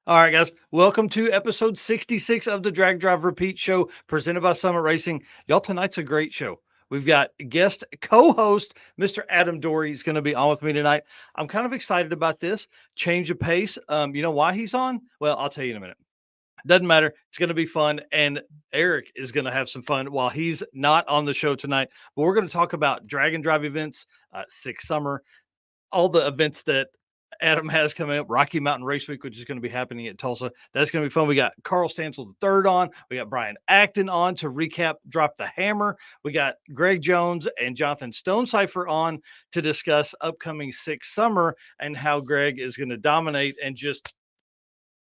All right, guys, welcome to episode 66 of the Drag Drive Repeat Show presented by Summit Racing. Y'all, tonight's a great show. We've got guest co-host Mr. Adam Dorey is going to be on with me tonight. I'm kind of excited about this change of pace. You know why he's on? Well, I'll tell you in a minute. Doesn't matter. It's going to be fun, and Eric is going to have some fun while he's not on the show tonight. But we're going to talk about drag and drive events, Six Summer, all the events that Adam has coming up, Rocky Mountain Race Week, which is going to be happening at Tulsa. That's going to be fun. We got Carl Stansel the third on. We got Brian Acton on to recap Drop the Hammer. We got Greg Jones and Jonathan Stonecipher on to discuss upcoming Six Summer and how Greg is going to dominate and just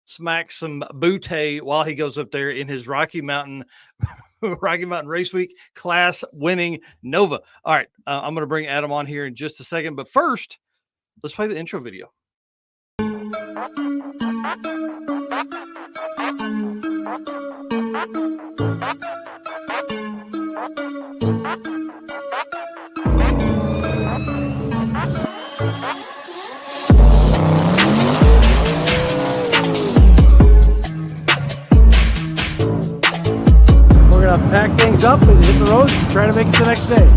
smack some bootay while he goes up there in his Rocky Mountain Rocky Mountain Race Week class winning Nova. All right, I'm going to bring Adam on here in just a second, but first, let's play the intro video. We're going to pack things up and hit the road, trying to make it the next day.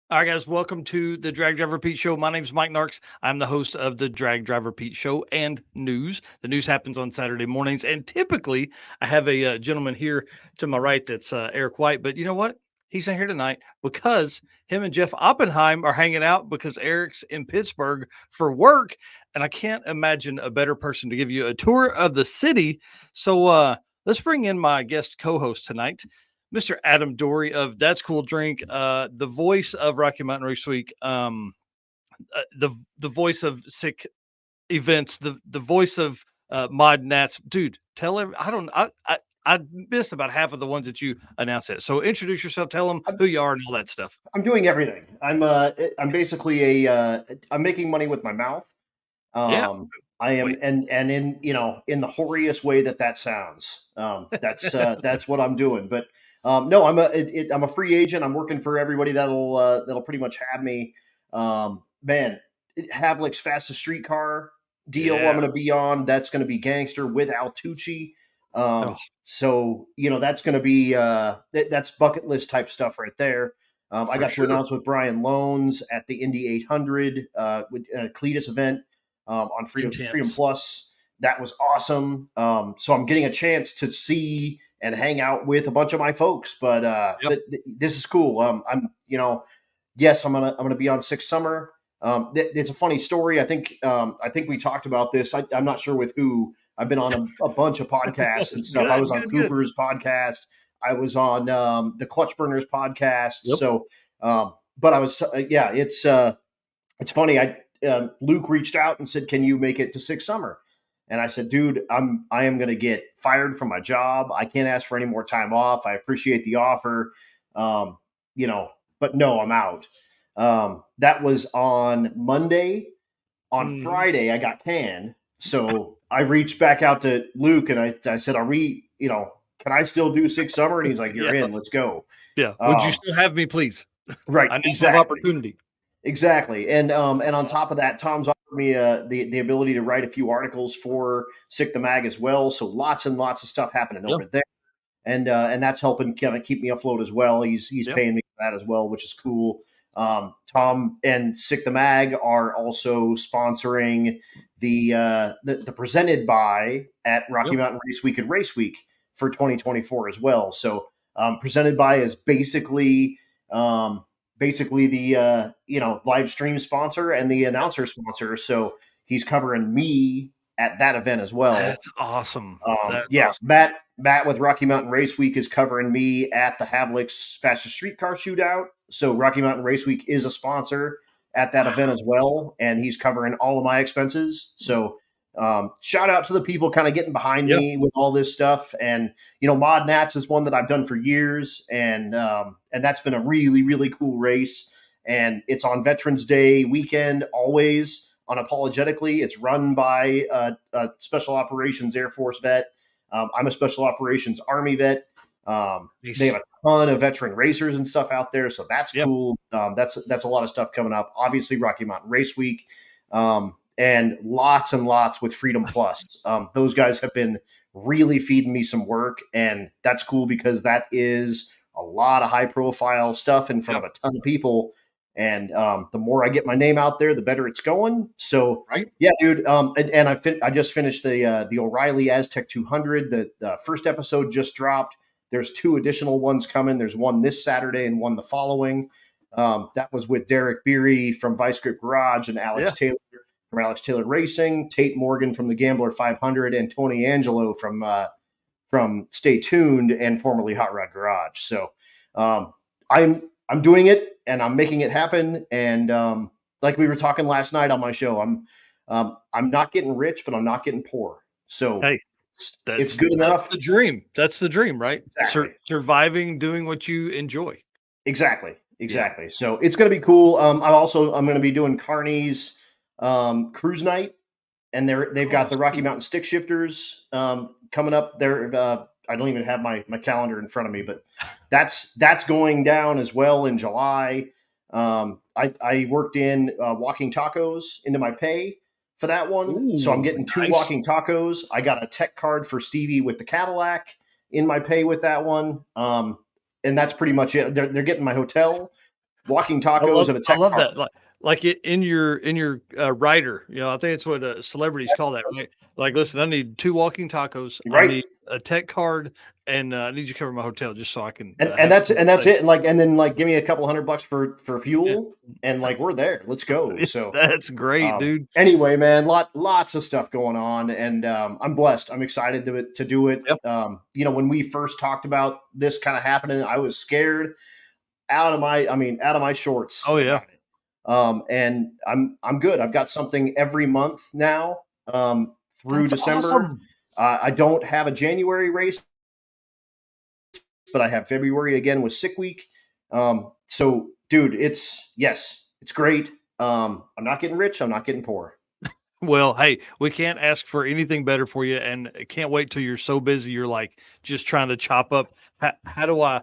All right, guys, welcome to the Drag Drive Repeat Show. My name is Mike Narks. I'm the host of the Drag Drive Repeat Show and news. The news happens on Saturday mornings, and typically I have a gentleman here to my right that's Eric White. But you know what? He's not here tonight because him and Jeff Oppenheim are hanging out because Eric's in Pittsburgh for work, and I can't imagine a better person to give you a tour of the city. So let's bring in my guest co-host tonight. Mr. Adam Dorey of That's Cool Drink, the voice of Rocky Mountain Race Week, the voice of sick events, the voice of Mod Nats. Dude, tell him I missed about half of the ones that you announced it. So introduce yourself, tell them who you are and all that stuff. I'm doing everything. I'm basically I'm making money with my mouth. Yeah. I am, and in the hoariest way that sounds. That's what I'm doing. But no, I'm a free agent. I'm working for everybody that'll pretty much have me. Man, Havlic's fastest streetcar deal. Yeah. I'm going to be on. That's going to be Gangster with Al Tucci. So that's going to be that's bucket list type stuff right there. I got to announce with Brian Loans at the Indy 800 with Cletus event on Freedom Plus. That was awesome. So I'm getting a chance to see and hang out with a bunch of my folks. But this is cool. Yes, I'm gonna be on Six Summer. It's a funny story. I think we talked about this. I'm not sure with who. I've been on a bunch of podcasts and stuff. I was on Cooper's podcast. I was on the Clutch Burners podcast. Yep. So, but I was, it's funny. Luke reached out and said, "Can you make it to Six Summer?" And I said, "Dude, I am going to get fired from my job. I can't ask for any more time off. I appreciate the offer, but no, I'm out." That was on Monday. On Friday, I got canned. So I reached back out to Luke and I said, "Are we, can I still do Six Summer?" And he's like, "You're in. Let's go." Yeah. Would you still have me, please? Right. I exactly. Opportunity. Exactly. And on top of that, Tom's offered me the ability to write a few articles for Sick the Mag as well. So lots and lots of stuff happening over there. And that's helping kind of keep me afloat as well. He's paying me for that as well, which is cool. Tom and Sick the Mag are also sponsoring the presented by at Rocky Mountain Race Week and Race Week for 2024 as well. So presented by is basically the live stream sponsor and the announcer sponsor. So he's covering me at that event as well. That's awesome. That's Yeah, awesome. Matt with Rocky Mountain Race Week is covering me at the Havlicks Fastest Streetcar Shootout. So Rocky Mountain Race Week is a sponsor at that event as well, and he's covering all of my expenses. So shout out to the people kind of getting behind Yeah. me with all this stuff. And Mod Nats is one that I've done for years, and that's been a really, really cool race. And it's on Veterans Day weekend always. Unapologetically, it's run by a Special Operations Air Force vet. I'm a Special Operations Army vet. Nice. They have a ton of veteran racers and stuff out there, so that's Yep. cool. That's a lot of stuff coming up. Obviously, Rocky Mountain Race Week, and lots with Freedom Plus. Those guys have been really feeding me some work, and that's cool because that is a lot of high profile stuff in front of a ton of people. And the more I get my name out there, the better it's going. So, right. Yeah, dude. And I just finished the O'Reilly Aztec 200. The first episode just dropped. There's 2 additional ones coming. There's one this Saturday and one the following. That was with Derek Beery from Vice Grip Garage and Alex Taylor from Alex Taylor Racing, Tate Morgan from the Gambler 500, and Tony Angelo from Stay Tuned and formerly Hot Rod Garage. So I'm doing it and I'm making it happen. And like we were talking last night on my show, I'm not getting rich, but I'm not getting poor. So hey, it's good enough. That's the dream. That's the dream, right? Exactly. Surviving, doing what you enjoy. Exactly. Yeah. So it's going to be cool. I'm going to be doing Carney's cruise night, and they've got the Rocky Mountain Stick Shifters coming up there. I don't even have my calendar in front of me, but that's going down as well in July. I worked in walking tacos into my pay for that one. Ooh, so I'm getting 2 walking tacos. I got a tech card for Stevie with the Cadillac in my pay with that one. And that's pretty much it. They're getting my hotel, walking tacos, and a tech I love card. that. Like it in your rider, I think it's what celebrities call that, right? Like, listen, I need 2 walking tacos. Right. I need a tech card, and I need you to cover my hotel just so I can. And that's it. And then give me a couple $100 for fuel, and we're there. Let's go. So that's great, dude. Anyway, man, lots of stuff going on, and I'm blessed. I'm excited to do it. Yep. When we first talked about this kind of happening, I was scared out of my shorts. Oh yeah. And I'm good. I've got something every month now through That's December. Awesome. I don't have a January race, but I have February again with sick week. So, dude, it's great. I'm not getting rich. I'm not getting poor. Well, hey, we can't ask for anything better for you, and can't wait till you're so busy. You're like just trying to chop up. How do I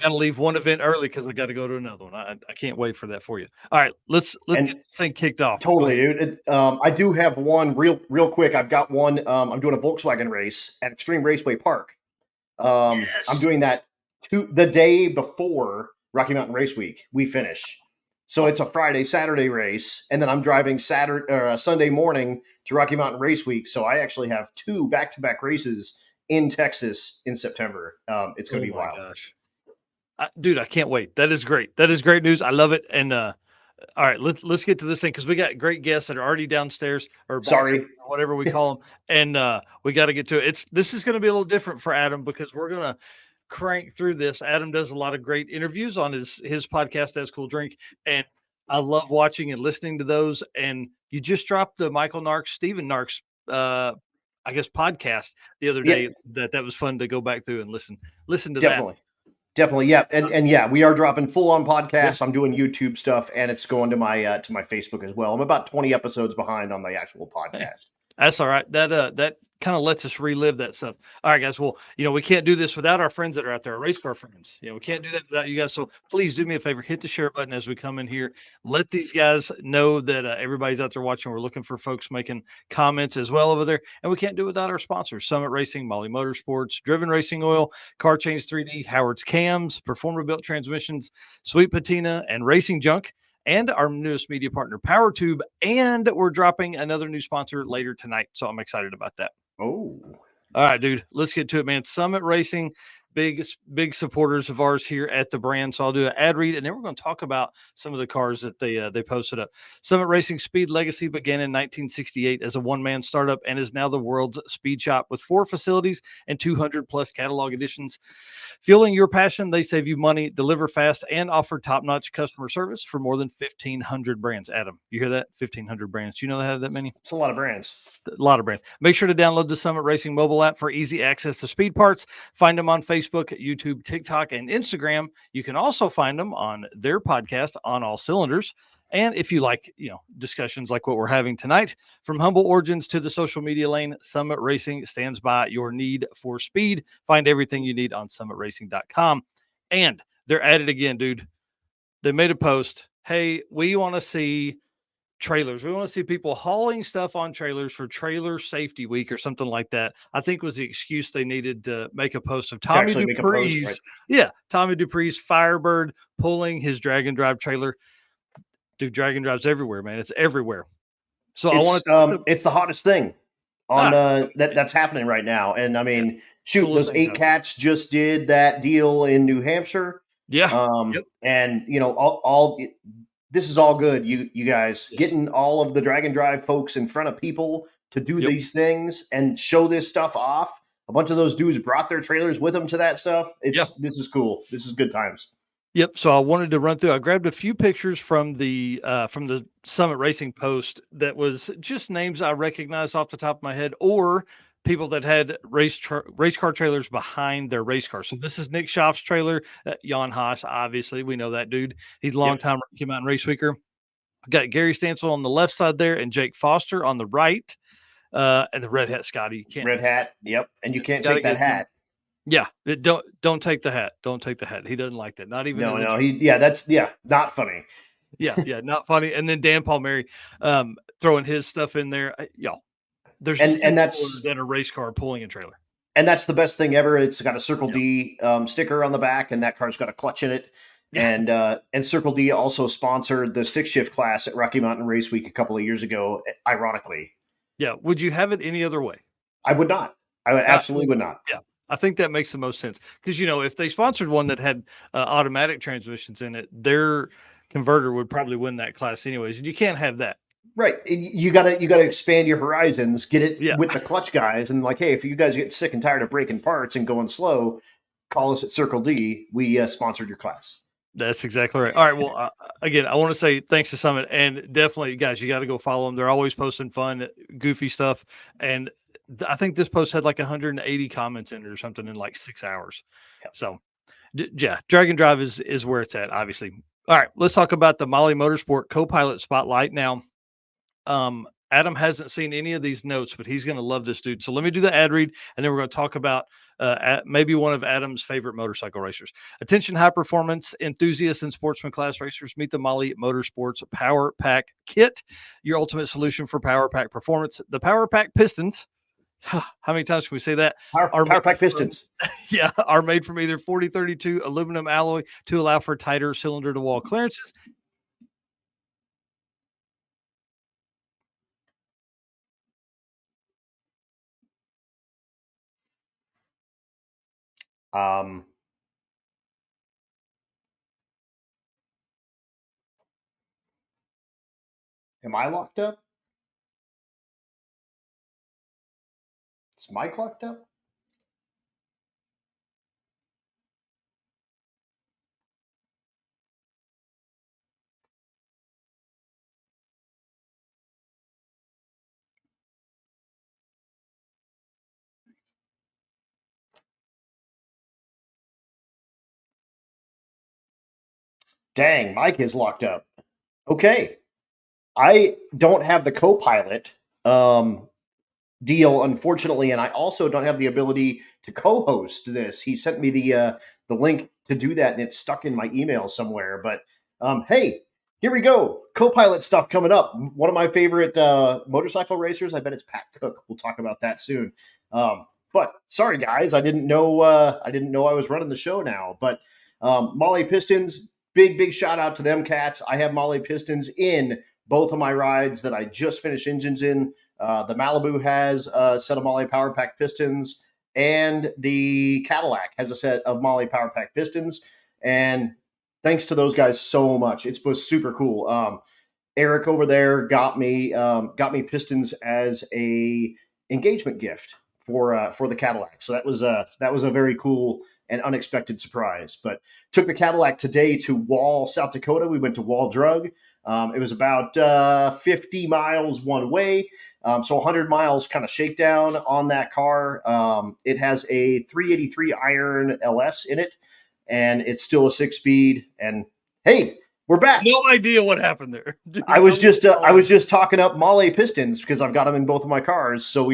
got to leave one event early because I got to go to another one. I can't wait for that for you. All right, let's get this thing kicked off. Totally, dude. I do have one real quick. I've got one. I'm doing a Volkswagen race at Extreme Raceway Park. Yes. I'm doing that the day before Rocky Mountain Race Week. We finish. So it's a Friday, Saturday race, and then I'm driving Sunday morning to Rocky Mountain Race Week. So I actually have 2 back-to-back races in Texas in September. It's going to be wild. Gosh. Dude, I can't wait. That is great. That is great news. I love it. And all right, let's get to this thing because we got great guests that are already downstairs or whatever we call them, and we got to get to it. This is going to be a little different for Adam because we're going to crank through this. Adam does a lot of great interviews on his podcast, As Cool Drink, and I love watching and listening to those. And you just dropped the Michael Narks, Stephen Narks, I guess podcast the other day. Yeah. That was fun to go back through and listen to that. Definitely, yeah, and yeah, we are dropping full on podcasts. Yeah. I'm doing YouTube stuff, and it's going to my Facebook as well. I'm about 20 episodes behind on the actual podcast. Hey, that's all right. That kind of lets us relive that stuff. All right, guys. Well, we can't do this without our friends that are out there, our race car friends. We can't do that without you guys. So please do me a favor, hit the share button as we come in here. Let these guys know that everybody's out there watching. We're looking for folks making comments as well over there. And we can't do it without our sponsors, Summit Racing, Molly Motorsports, Driven Racing Oil, Car Change 3D, Howard's Cams, Performer Built Transmissions, Sweet Patina, and Racing Junk. And our newest media partner, PowerTube. And we're dropping another new sponsor later tonight. So I'm excited about that. Oh. All right, dude. Let's get to it, man. Summit Racing. big supporters of ours here at the brand. So I'll do an ad read, and then we're going to talk about some of the cars that they posted up. Summit Racing Speed Legacy began in 1968 as a one-man startup and is now the world's speed shop with 4 facilities and 200 plus catalog editions. Fueling your passion, they save you money, deliver fast, and offer top-notch customer service for more than 1,500 brands. Adam, you hear that? 1,500 brands. You know they have that many? It's a lot of brands. A lot of brands. Make sure to download the Summit Racing mobile app for easy access to speed parts. Find them on Facebook, YouTube, TikTok, and Instagram. You can also find them on their podcast, On All Cylinders. And if you like, discussions like what we're having tonight, from humble origins to the social media lane, Summit Racing stands by your need for speed. Find everything you need on summitracing.com. And they're at it again, dude. They made a post. Hey, we want to see trailers. We want to see people hauling stuff on trailers for Trailer Safety Week or something like that. I think was the excuse they needed to make a post of Tommy Dupree's. Right? Yeah, Tommy Dupree's Firebird pulling his drag and drive trailer. Dude, drag and drives everywhere, man. It's everywhere. So I want to. It's the hottest thing on that's happening right now. And I mean, shoot, those 8 Cats just did that deal in New Hampshire. Yeah. And all this is all good. You guys getting all of the drag and drive folks in front of people to do these things and show this stuff off. A bunch of those dudes brought their trailers with them to that stuff. This is cool. This is good times. Yep. So I wanted to run through. I grabbed a few pictures from the Summit Racing post that was just names I recognized off the top of my head, or people that had race car trailers behind their race car. So this is Nick Schaaf's trailer. Jan Haas, obviously, we know that dude. He's a longtime Rocky Mountain Race Weeker. Got Gary Stansel on the left side there, and Jake Foster on the right, and the red hat Scotty. You can't red hat. Yep, and you can't take that hat. Yeah, don't take the hat. Don't take the hat. He doesn't like that. Not even. No. That's not funny. Yeah, not funny. And then Dan Palmieri throwing his stuff in there. Y'all, there's and that's than a race car pulling a trailer. And that's the best thing ever. It's got a Circle D sticker on the back, and that car's got a clutch in it. And Circle D also sponsored the stick shift class at Rocky Mountain Race Week a couple of years ago, ironically. Yeah. Would you have it any other way? I would not. I would absolutely would not. Yeah. I think that makes the most sense because, if they sponsored one that had automatic transmissions in it, their converter would probably win that class anyways. And you can't have that. Right. You gotta expand your horizons, get it with the clutch guys. And like, hey, if you guys get sick and tired of breaking parts and going slow, call us at Circle D. We sponsored your class. That's exactly right. All right. Well, again, I want to say thanks to Summit, and definitely, guys, you got to go follow them. They're always posting fun, goofy stuff. And I think this post had like 180 comments in it or something in like 6 hours. Yep. So, Drag and Drive is where it's at, obviously. All right, let's talk about the Molly Motorsport co-pilot spotlight. Now, Adam hasn't seen any of these notes, but he's going to love this dude. So let me do the ad read, and then we're going to talk about maybe one of Adam's favorite motorcycle racers. Attention high performance enthusiasts and sportsman class racers, meet the Molly Motorsports Power Pack Kit, your ultimate solution for Power Pack performance. The Power Pack pistons, how many times can we say that? Power Pack pistons. Are made from either 4032 aluminum alloy to allow for tighter cylinder to wall clearances. Am I locked up? Is Mike locked up? Dang, Mike is locked up. Okay. I don't have the co-pilot deal, unfortunately, and I also don't have the ability to co-host this. He sent me the link to do that, and it's stuck in my email somewhere. But hey, here we go. Co-pilot stuff coming up. One of my favorite motorcycle racers. I bet it's Pat Cook. We'll talk about that soon. But sorry, guys, I didn't know I was running the show now. But Molly Pistons. Big shout out to them cats. I have Molly Pistons in both of my rides that I just finished engines in. The Malibu has a set of Molly Power Pack pistons. and the Cadillac has a set of Molle Power Pack pistons. And thanks to those guys so much. It was super cool. Eric over there got me pistons as a engagement gift for the Cadillac. So that was a very cool and unexpected surprise. But took the Cadillac today to Wall, South Dakota. We went to Wall Drug. It was about 50 miles one way. So 100 miles kind of shakedown on that car. It has a 383 iron LS in it, and it's still a 6-speed. And hey, we're back. No idea what happened there. Dude, I was just talking up Molle pistons because I've got them in both of my cars. So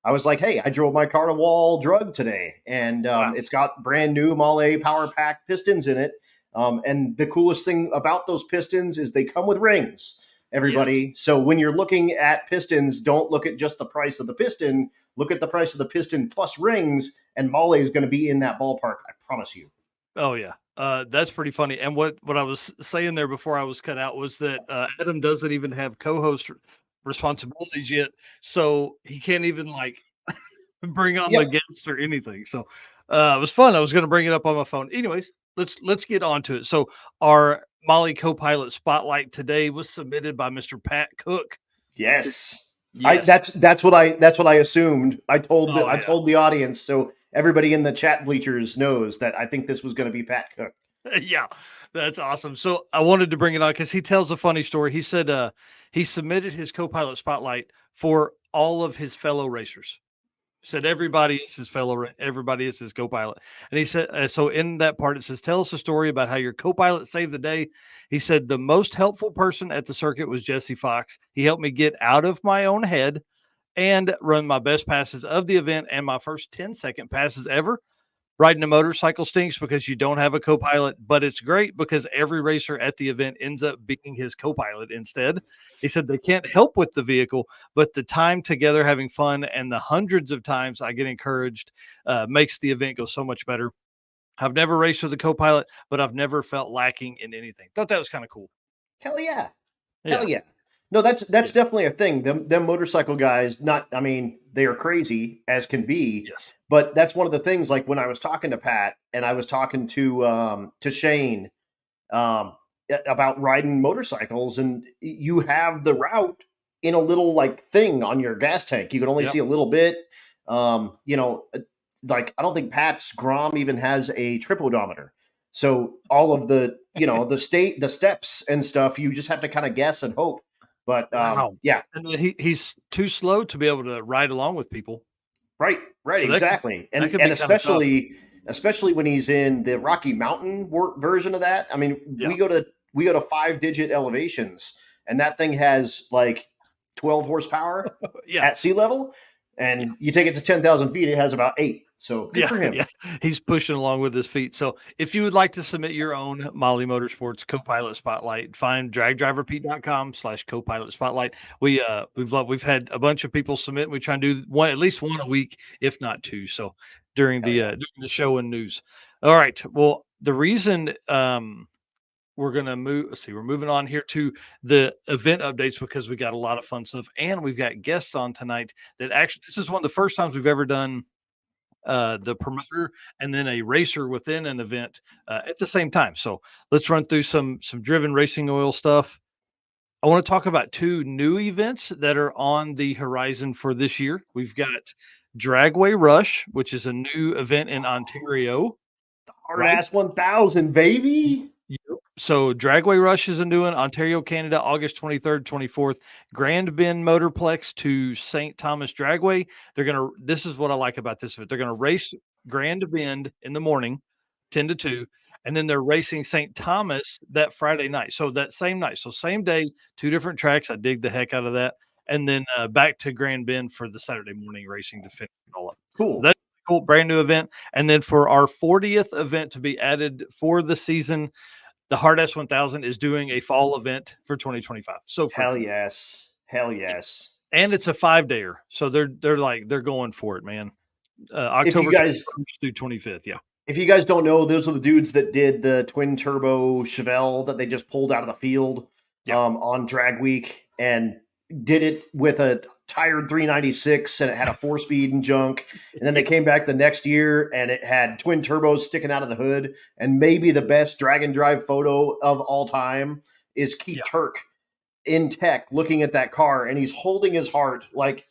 I was like, hey, I drove my car to Wall Drug today, and wow. It's got brand new Molle Power Pack pistons in it. And the coolest thing about those pistons is they come with rings, everybody. Yes. So when you're looking at pistons, don't look at just the price of the piston. Look at the price of the piston plus rings, and Molle is going to be in that ballpark. I promise you. Oh, yeah. That's pretty funny. And what I was saying there before I was cut out was that Adam doesn't even have co-host responsibilities yet. So he can't even like bring on the guests or anything. So it was fun. I was going to bring it up on my phone. Anyways, let's get on to it. So our Molle co-pilot spotlight today was submitted by Mr. Pat Cook. Yes. That's what I assumed. I told the audience, so everybody in the chat bleachers knows that I think this was going to be Pat Cook. Yeah, that's awesome. So I wanted to bring it on because he tells a funny story. He said he submitted his co-pilot spotlight for all of his fellow racers. Said everybody is his co-pilot. And he said, so in that part, it says, tell us a story about how your co-pilot saved the day. He said, the most helpful person at the circuit was Jesse Fox. He helped me get out of my own head and run my best passes of the event and my first 10-second passes ever. Riding a motorcycle stinks because you don't have a co-pilot, but it's great because every racer at the event ends up being his co-pilot instead. He said they can't help with the vehicle, but the time together having fun and the hundreds of times I get encouraged makes the event go so much better. I've never raced with a co-pilot, but I've never felt lacking in anything. Thought that was kind of cool. Hell yeah. Hell yeah. No, that's definitely a thing. Them motorcycle guys, they are crazy as can be. Yes. But that's one of the things, like when I was talking to Pat and I was talking to Shane about riding motorcycles, and you have the route in a little like thing on your gas tank. You can only see a little bit. Like I don't think Pat's Grom even has a trip odometer. So all of the, the steps and stuff, you just have to kind of guess and hope. But yeah. And then he's too slow to be able to ride along with people. Right, so exactly. And especially when he's in the Rocky Mountain version of that. I mean, we go to 5-digit elevations, and that thing has like 12 horsepower at sea level. And you take it to 10,000 feet, it has about 8. So good for him. Yeah, he's pushing along with his feet. So if you would like to submit your own Molle Motorsports co-pilot spotlight, find dragdriverpete.com/co-pilot spotlight. We've had a bunch of people submit. We try and do at least one a week, if not 2. So during the show and news. All right. Well, the reason we're going to move. Let's see. We're moving on here to the event updates because we got a lot of fun stuff, and we've got guests on tonight. That actually, this is one of the first times we've ever done the promoter and then a racer within an event at the same time. So let's run through some driven racing oil stuff. I want to talk about 2 new events that are on the horizon for this year. We've got Dragway Rush, which is a new event in Ontario. The Hard Ass 1000, baby. Yep. So Dragway Rush is a new one, Ontario, Canada, August 23rd, 24th. Grand Bend Motorplex to St. Thomas Dragway. This is what I like about this event. They're going to race Grand Bend in the morning, 10 to 2, and then they're racing St. Thomas that Friday night. So that same night. So same day, 2 different tracks. I dig the heck out of that. And then back to Grand Bend for the Saturday morning racing to finish it all up. Cool. That's a cool, brand new event. And then for our 40th event to be added for the season, the Hard S 1000 is doing a fall event for 2025. So hell yes. And it's a 5-dayer. So they're going for it, man. October 1st through 25th. Yeah. If you guys don't know, those are the dudes that did the twin turbo Chevelle that they just pulled out of the field on Drag Week. And did it with a tired 396 and it had a 4-speed and junk. And then they came back the next year and it had twin turbos sticking out of the hood. And maybe the best drag and drive photo of all time is Keith Turk in tech looking at that car, and he's holding his heart like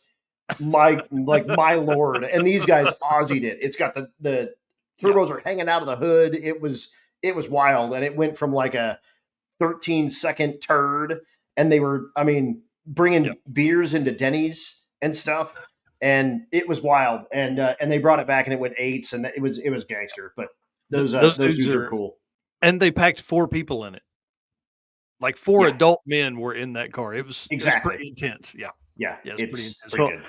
my lord. And these guys Aussied it. It's got the turbos are hanging out of the hood. It was wild, and it went from like a 13-second turd, and they were, I mean, bringing beers into Denny's and stuff, and it was wild. And they brought it back, and it went 8s, and it was gangster. But those dudes are cool. And they packed 4 people in it. Like 4 adult men were in that car. It was pretty intense. Yeah, it's pretty good.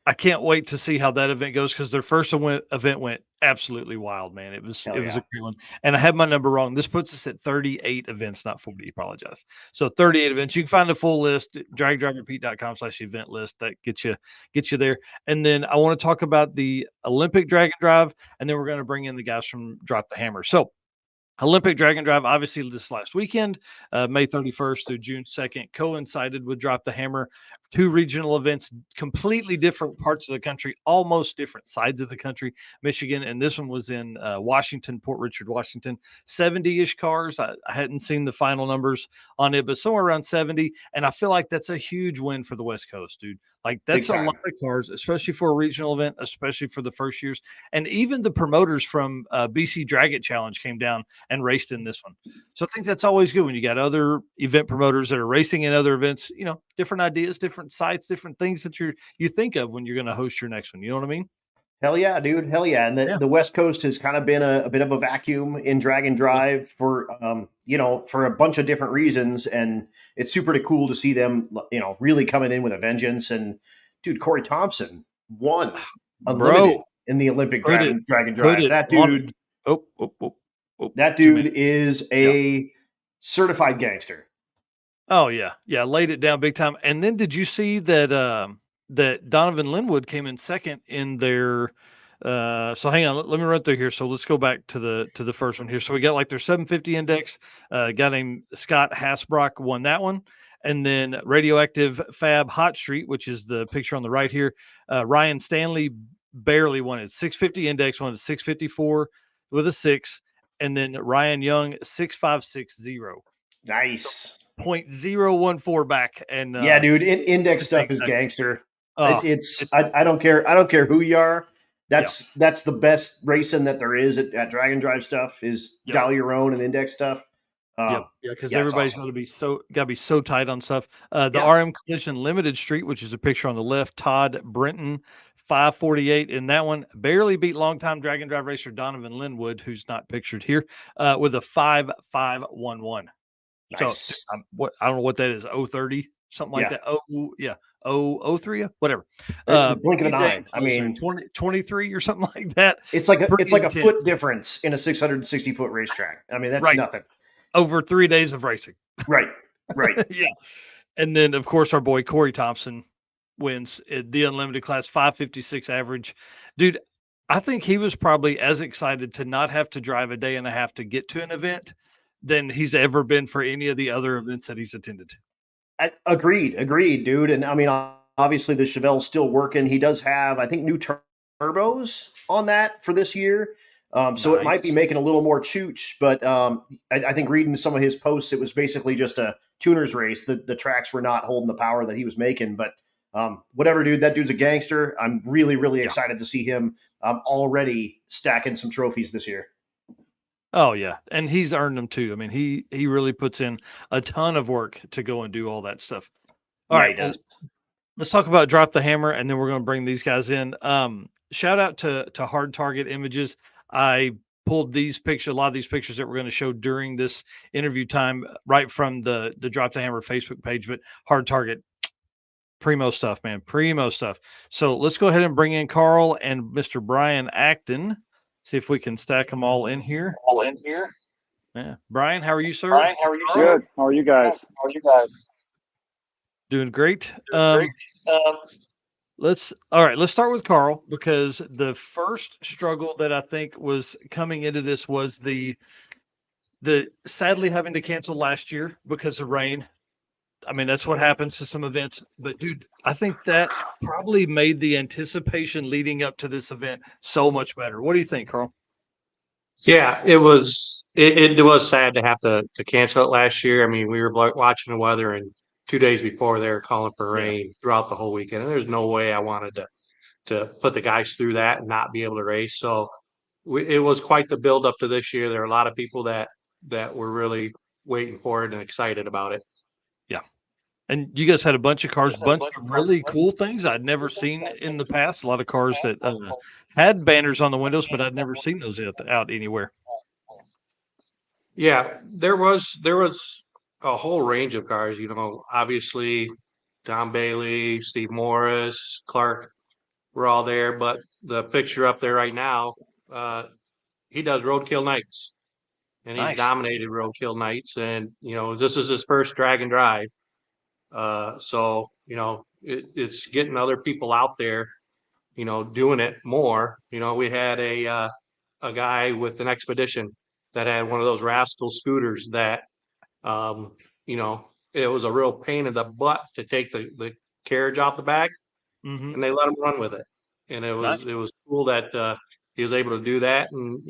I can't wait to see how that event goes, because their first event went absolutely wild, man. It was a great one. And I had my number wrong. This puts us at 38 events, not 40. Apologize. So 38 events. You can find the full list at dragdriverepeat.com/event list. That gets you there. And then I want to talk about the Olympic Drag and Drive, and then we're going to bring in the guys from Drop the Hammer. So Olympic Drag and Drive, obviously this last weekend, May 31st through June 2nd, coincided with Drop the Hammer. 2 regional events, completely different parts of the country, almost different sides of the country, Michigan. And this one was in Washington, Port Richard, Washington. 70-ish cars. I hadn't seen the final numbers on it, but somewhere around 70. And I feel like that's a huge win for the West Coast, dude. Like, that's a lot of cars, especially for a regional event, especially for the first years. And even the promoters from BC Drag It Challenge came down and raced in this one. So I think that's always good when you got other event promoters that are racing in other events, different ideas, different sites, different things that you think of when you're going to host your next one. You know what I mean? Hell yeah, dude. Hell yeah. And the West Coast has kind of been a bit of a vacuum in drag and drive for, for a bunch of different reasons. And it's super cool to see them, really coming in with a vengeance. And dude, Corey Thompson won Unlimited in the Olympic drag and drive. That dude, that dude is a certified gangster. Oh yeah. Yeah. Laid it down big time. And then did you see that, that Donovan Linwood came in second in their so hang on, let me run through here. So let's go back to the first one here. So we got like their 750 index, a guy named Scott Hasbrock won that one. And then Radioactive Fab Hot Street, which is the picture on the right here. Ryan Stanley barely won it. 650 index, won it 654 with a 6. And then Ryan Young 6560. Nice. 0.014 back. And yeah, dude, index stuff is gangster. I don't care who you are. That's the best racing that there is at drag and drive stuff is dial your own and index stuff. Because everybody's awesome. Gotta be so tight on stuff. The RM Collision Limited Street, which is a picture on the left, Todd Brenton 548 in that one, barely beat longtime drag and drive racer Donovan Linwood, who's not pictured here, with a 5511. Nice. So I don't know what that is, 030, something like that. 03, whatever. Blink of an eye. I mean, 23 or something like that. It's like a foot difference in a 660 foot racetrack. I mean, that's nothing. Over 3 days of racing. Right. Yeah. And then, of course, our boy Corey Thompson wins the Unlimited class, 556 average. Dude, I think he was probably as excited to not have to drive a day and a half to get to an event than he's ever been for any of the other events that he's attended. Agreed, dude. And I mean, obviously the Chevelle's still working. He does have, I think, new turbos on that for this year. So it might be making a little more chooch, but I think reading some of his posts, it was basically just a tuner's race. The tracks were not holding the power that he was making, but whatever, dude, that dude's a gangster. I'm really, really excited to see him already stacking some trophies this year. Oh yeah. And he's earned them too. I mean, he really puts in a ton of work to go and do all that stuff. All right. Let's talk about Drop the Hammer, and then we're going to bring these guys in. Shout out to Hard Target Images. I pulled these pictures, a lot of these pictures that we're going to show during this interview time, right from the Drop the Hammer Facebook page, but Hard Target, primo stuff, man. Primo stuff. So let's go ahead and bring in Carl and Mr. Brian Acton. See if we can stack them all in here. Yeah. Brian, how are you, sir? Good. How are you guys? Doing great. Let's start with Carl, because the first struggle that I think was coming into this was the sadly having to cancel last year because of rain. I mean, that's what happens to some events. But dude, I think that probably made the anticipation leading up to this event so much better. What do you think, Carl? Yeah, it was. It was sad to have to cancel it last year. I mean, we were watching the weather, and 2 days before they were calling for rain throughout the whole weekend. And there's no way I wanted to put the guys through that and not be able to race. So it was quite the build up to this year. There are a lot of people that were really waiting for it and excited about it. Yeah. And you guys had a bunch of cars, bunch of really cool things I'd never seen in the past. A lot of cars that had banners on the windows, but I'd never seen those out anywhere. Yeah, there was a whole range of cars. Obviously, Don Bailey, Steve Morris, Clark were all there. But the picture up there right now, he does Roadkill Nights, and he's Nice. dominated Roadkill Nights. And this is his first drag and drive. So it's getting other people out there, doing it more. We had a guy with an expedition that had one of those rascal scooters that, it was a real pain in the butt to take the carriage off the back, and they let him run with it. And it was cool that he was able to do that, and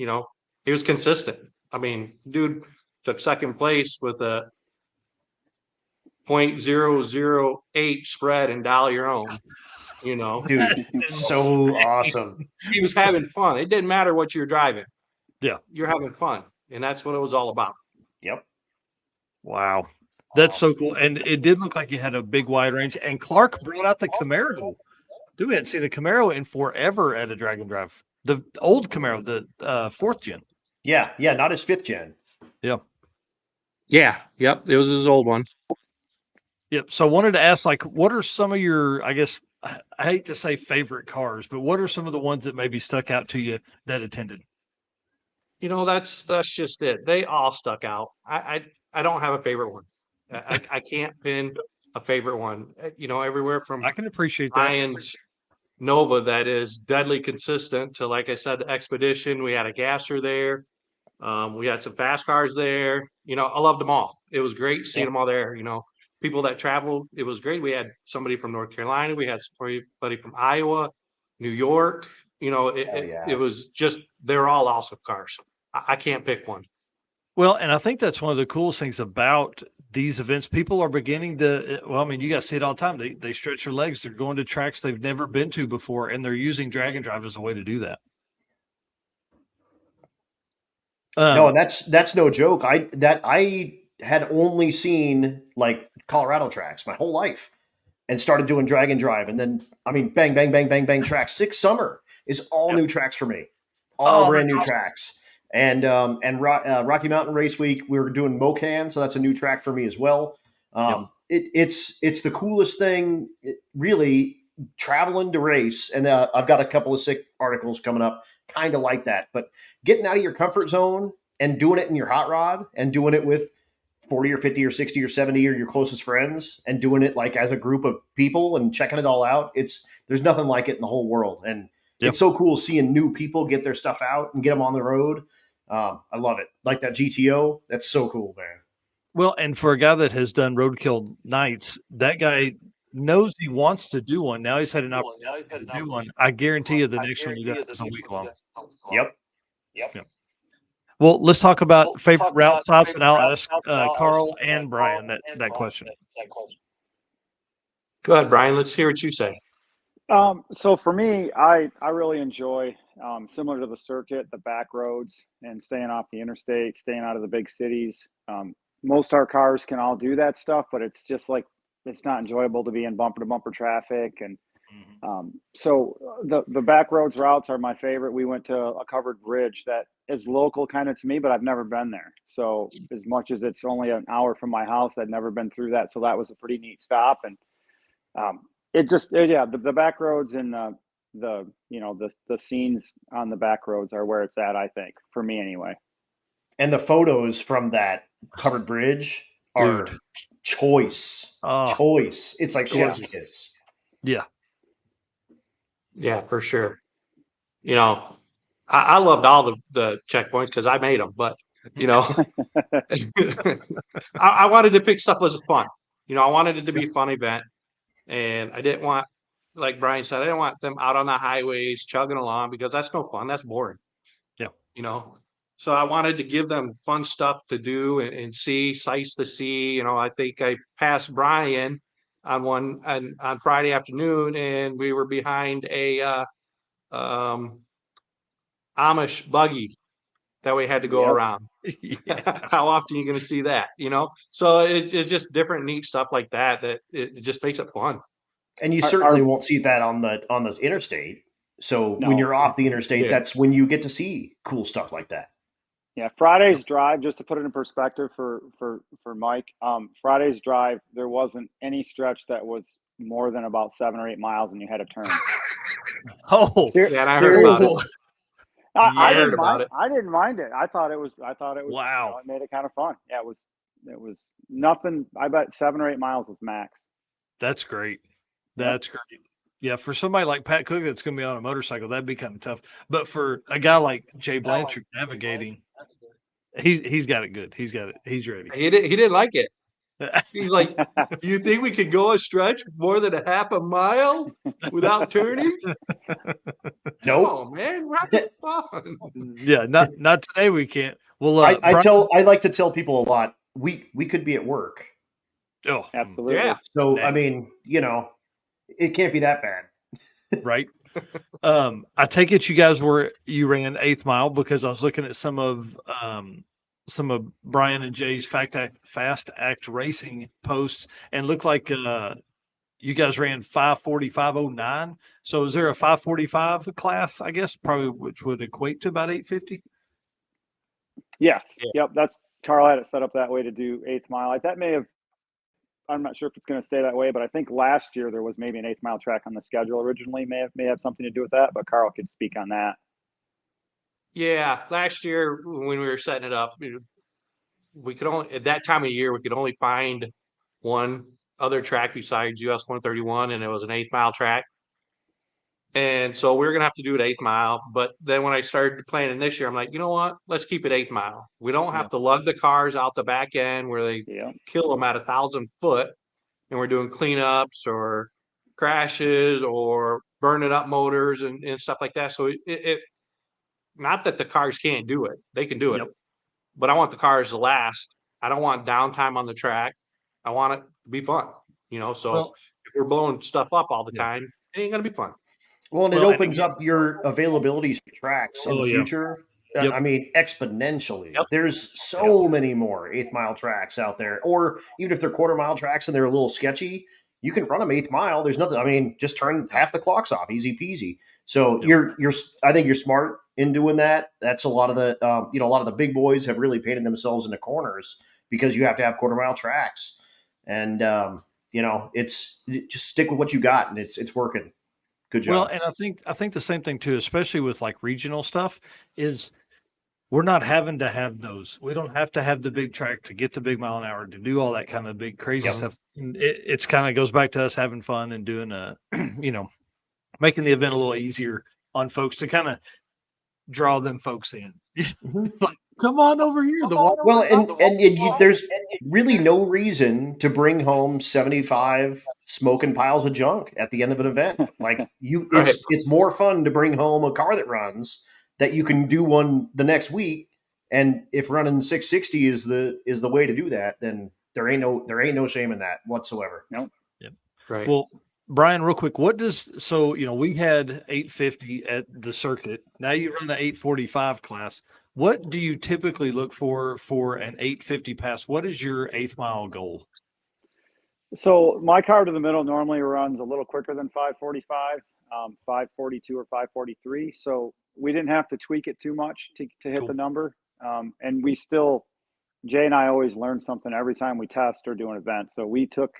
he was consistent. I mean, dude took second place with a 0.008 spread in Dollar Your Own. Dude, so awesome. He was having fun. It didn't matter what you're driving. Yeah. You're having fun. And that's what it was all about. Yep. Wow. That's so cool. And it did look like you had a big wide range. And Clark brought out the Camaro. Dude, we hadn't seen the Camaro in forever at a Drag and Drive. The old Camaro, the fourth gen. Yeah, not his fifth gen. Yep. Yeah. Yep. It was his old one. Yep. So I wanted to ask, what are some of your, I guess, I hate to say favorite cars, but what are some of the ones that maybe stuck out to you that attended? That's just it. They all stuck out. I don't have a favorite one. I can't pin a favorite one. Everywhere from I can appreciate that. Ryan's Nova that is deadly consistent to, like I said, the Expedition. We had a gasser there. We had some fast cars there. I loved them all. It was great seeing them all there. People that traveled, it was great. We had somebody from North Carolina. We had somebody from Iowa, New York. It was just, they're all awesome cars. I can't pick one. Well, and I think that's one of the coolest things about these events. People are beginning to, well, I mean, you guys see it all the time. They stretch their legs. They're going to tracks they've never been to before, and they're using Drag and Drive as a way to do that. No, that's no joke. I had only seen Colorado tracks my whole life and started doing Drag and Drive. And then, I mean, bang, bang, bang, bang, bang tracks. Six Summer is all new tracks for me. All brand new tracks. And Rocky Mountain Race Week, we were doing Mocan, so that's a new track for me as well. It's the coolest thing, really, traveling to race. And I've got a couple of sick articles coming up, kind of like that. But getting out of your comfort zone and doing it in your hot rod and doing it with 40 or 50 or 60 or 70 or your closest friends and doing it as a group of people and checking it all out. There's nothing like it in the whole world. And it's so cool seeing new people get their stuff out and get them on the road. I love it. Like that GTO. That's so cool, man. Well, and for a guy that has done Roadkill Nights, that guy knows he wants to do one. Now he's had an opportunity to do one. I guarantee you the next one he does is a week long. Yep. Well, let's talk about favorite route stops, and I'll ask Carl and Brian that question. Go ahead, Brian. Let's hear what you say. So for me, I really enjoy, similar to the circuit, the back roads and staying off the interstate, staying out of the big cities. Most our cars can all do that stuff, but it's just it's not enjoyable to be in bumper to bumper traffic. And so the back roads routes are my favorite. We went to a covered bridge that is local kind of to me, but I've never been there. So as much as it's only an hour from my house, I'd never been through that. So that was a pretty neat stop. And the back roads and the scenes on the back roads are where it's at, I think, for me anyway. And the photos from that covered bridge are choice. It's like chef's kiss. Yeah. Yeah, for sure. I loved all the checkpoints because I made them, but I wanted to pick stuff that was fun. I wanted it to be a fun event, and I didn't want, like Brian said, I didn't want them out on the highways chugging along because that's no fun. That's boring. Yeah. So I wanted to give them fun stuff to do and see, sights to see. I think I passed Brian on Friday afternoon, and we were behind a Amish buggy that we had to go around. Yeah. How often are you going to see that? So it's just different, neat stuff like that it just makes it fun. And you certainly won't see that on the interstate. So when you're off the interstate, that's when you get to see cool stuff like that. Yeah, Friday's drive, just to put it in perspective for Mike, Friday's drive, there wasn't any stretch that was more than about 7 or 8 miles, and you had to turn. Oh, yeah, and I heard about it. I didn't mind it. I thought it was. Wow. It made it kind of fun. Yeah, it was nothing. I bet 7 or 8 miles was max. That's great. That's great. Yeah, for somebody like Pat Cook that's going to be on a motorcycle, that'd be kind of tough. But for a guy like Jay Blanchard navigating, he's got it good. He's got it. He's ready. He didn't like it. He's like, do you think we could go a stretch more than a half a mile without turning? Nope. Oh man, rapid fun. Yeah, not today. We can't. Well, I like to tell people a lot. We could be at work. Oh, absolutely. Yeah. So I mean, it can't be that bad, right? I take it you ran 8th mile, because I was looking at some of Brian and Jay's Fast Act Racing posts, and looked like you guys ran 5:45:09. So is there a 5:45 class? I guess probably, which would equate to about 8:50. Yes. Yeah. Yep. That's Carl had it set up that way to do 8th mile. That may have. I'm not sure if it's going to stay that way, but I think last year there was maybe an 8th mile track on the schedule originally. May have something to do with that, but Carl could speak on that. Yeah, last year when we were setting it up, we could only, at that time of year, we could only find one other track besides US 131, and it was an 8th mile track. And so we were going to have to do it 8th mile. But then when I started planning this year, I'm like, you know what? Let's keep it 8th mile. We don't have to lug the cars out the back end where they kill them at 1,000 foot. And we're doing cleanups or crashes or burning up motors and stuff like that. So it not that the cars can't do it. They can do it. But I want the cars to last. I don't want downtime on the track. I want it to be fun. So if we're blowing stuff up all the time, it ain't going to be fun. Well, and it opens up your availabilities for tracks in the future. I mean, exponentially. There's so many more 8th mile tracks out there, or even if they're 1/4 mile tracks and they're a little sketchy, you can run them 8th mile. There's nothing. I mean, just turn half the clocks off, easy peasy. So I think you're smart in doing that. That's a lot of the, a lot of the big boys have really painted themselves into corners because you have to have 1/4 mile tracks, and it's just stick with what you got, and it's working. Good job. Well, and I think the same thing too, especially with like regional stuff, is we're not having to have those. We don't have to have the big track to get the big mile an hour to do all that kind of big crazy stuff. It's kind of goes back to us having fun and doing making the event a little easier on folks to kind of draw them folks in. Like, come on over here. There's really no reason to bring home 75 smoking piles of junk at the end of an event. Like it's more fun to bring home a car that runs, that you can do one the next week. And if running 660 is the way to do that, then there ain't no shame in that whatsoever. Nope. Yep. Right. Well, Brian, real quick, we had 850 at the circuit. Now you run the 845 class. What do you typically look for an 850 pass? What is your 8th mile goal? So my car to the middle normally runs a little quicker than 545, 542 or 543. So we didn't have to tweak it too much to hit the number. And we still, Jay and I always learn something every time we test or do an event. So we took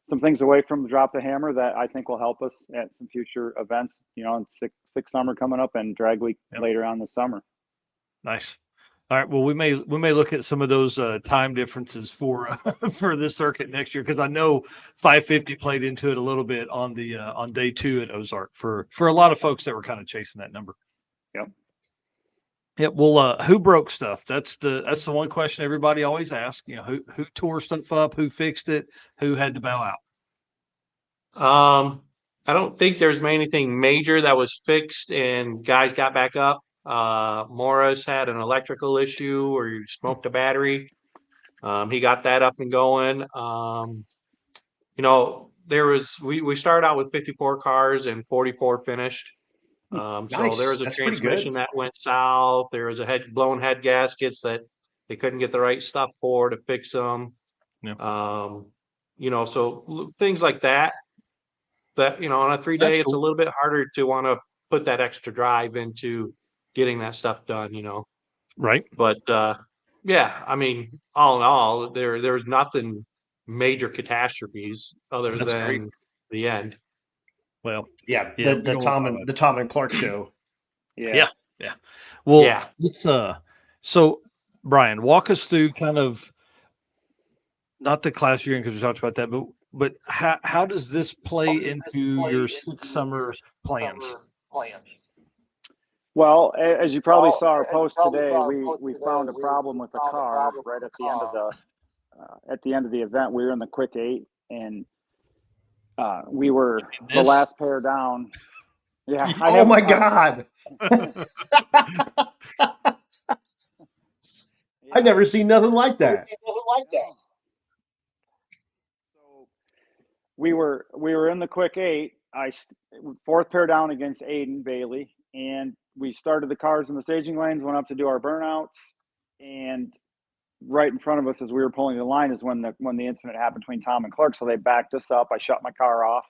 some things away from Drop the Hammer that I think will help us at some future events, in six summer coming up and drag week later on this summer. Nice. All right. Well, we may look at some of those time differences for this circuit next year, because I know 550 played into it a little bit on the on day 2 at Ozark for a lot of folks that were kind of chasing that number. Yep. Yeah, well, who broke stuff? That's the one question everybody always asks. You know, who tore stuff up, who fixed it, who had to bow out. I don't think there's anything major that was fixed and guys got back up. Morris had an electrical issue where he smoked a battery. He got that up and going. You know, we started out with 54 cars and 44 finished. So there Nice. was a That's pretty good. transmission that went south. There was blown head gaskets that they couldn't get the right stuff for to fix them. Yeah. You know, so things like that. That, you know, on a 3-day, That's it's a cool. little bit harder to want to put that extra drive into getting that stuff done. You know, Right. but yeah, I mean, all in all, there was nothing major catastrophes other That's great. than the end. Well, Yeah, yeah, the Tom and Clark show. yeah. Well, Yeah. let's so Brian, walk us through kind of not the class you're in because we talked about that, but how does this play into your 6 summer plans? Well, as you probably saw our post today, we found a problem with the car right at the end of the event. We were in the quick 8, and we were the last pair down. Yeah. Oh my God. I've never seen nothing like that. So we were in the quick 8. Fourth pair down against Aiden Bailey, and we started the cars in the staging lanes, went up to do our burnouts, and right in front of us as we were pulling the line is when the incident happened between Tom and Clark. So they backed us up. I shut my car off,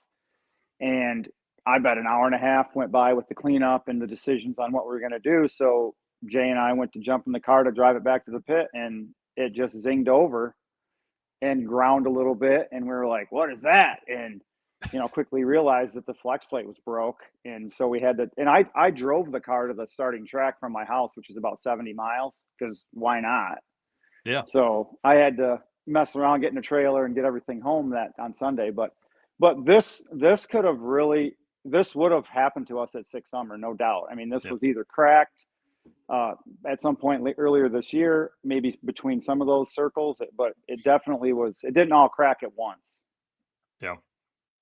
and I bet an hour and a half went by with the cleanup and the decisions on what we were going to do. So Jay and I went to jump in the car to drive it back to the pit, and it just zinged over and ground a little bit. And we were like, what is that? And, you know, quickly realized that the flex plate was broke. And so we had to, and I drove the car to the starting track from my house, which is about 70 miles, because why not? Yeah. So I had to mess around, get in a trailer and get everything home on Sunday. But this would have happened to us at 6 Summer, no doubt. I mean, this was either cracked at some point earlier this year, maybe between some of those circles, but it definitely was. It didn't all crack at once. Yeah,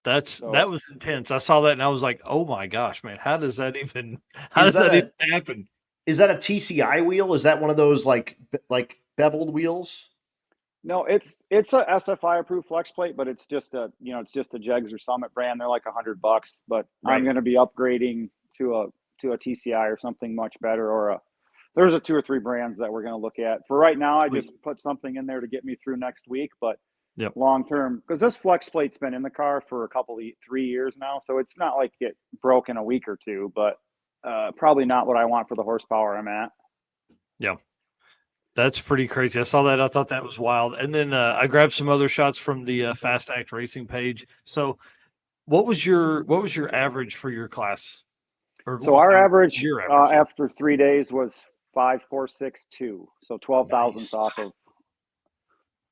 that was intense. I saw that and I was like, "Oh my gosh, man! How does that even even happen?" Is that a TCI wheel? Is that one of those like beveled wheels? No, it's a SFI approved flex plate, but it's just a Jegs or Summit brand. They're like $100, but right. I'm going to be upgrading to a TCI or something much better, or there's 2 or 3 brands that we're going to look at. For right now, I just put something in there to get me through next week, but long term, because this flex plate's been in the car for 3 years now, so it's not like it broke in a week or 2, but probably not what I want for the horsepower I'm at. Yeah. That's pretty crazy. I saw that. I thought that was wild. And then I grabbed some other shots from the Fast Act Racing page. So what was your average for your class? So our average after 3 days was 5.462. So 12 thousandths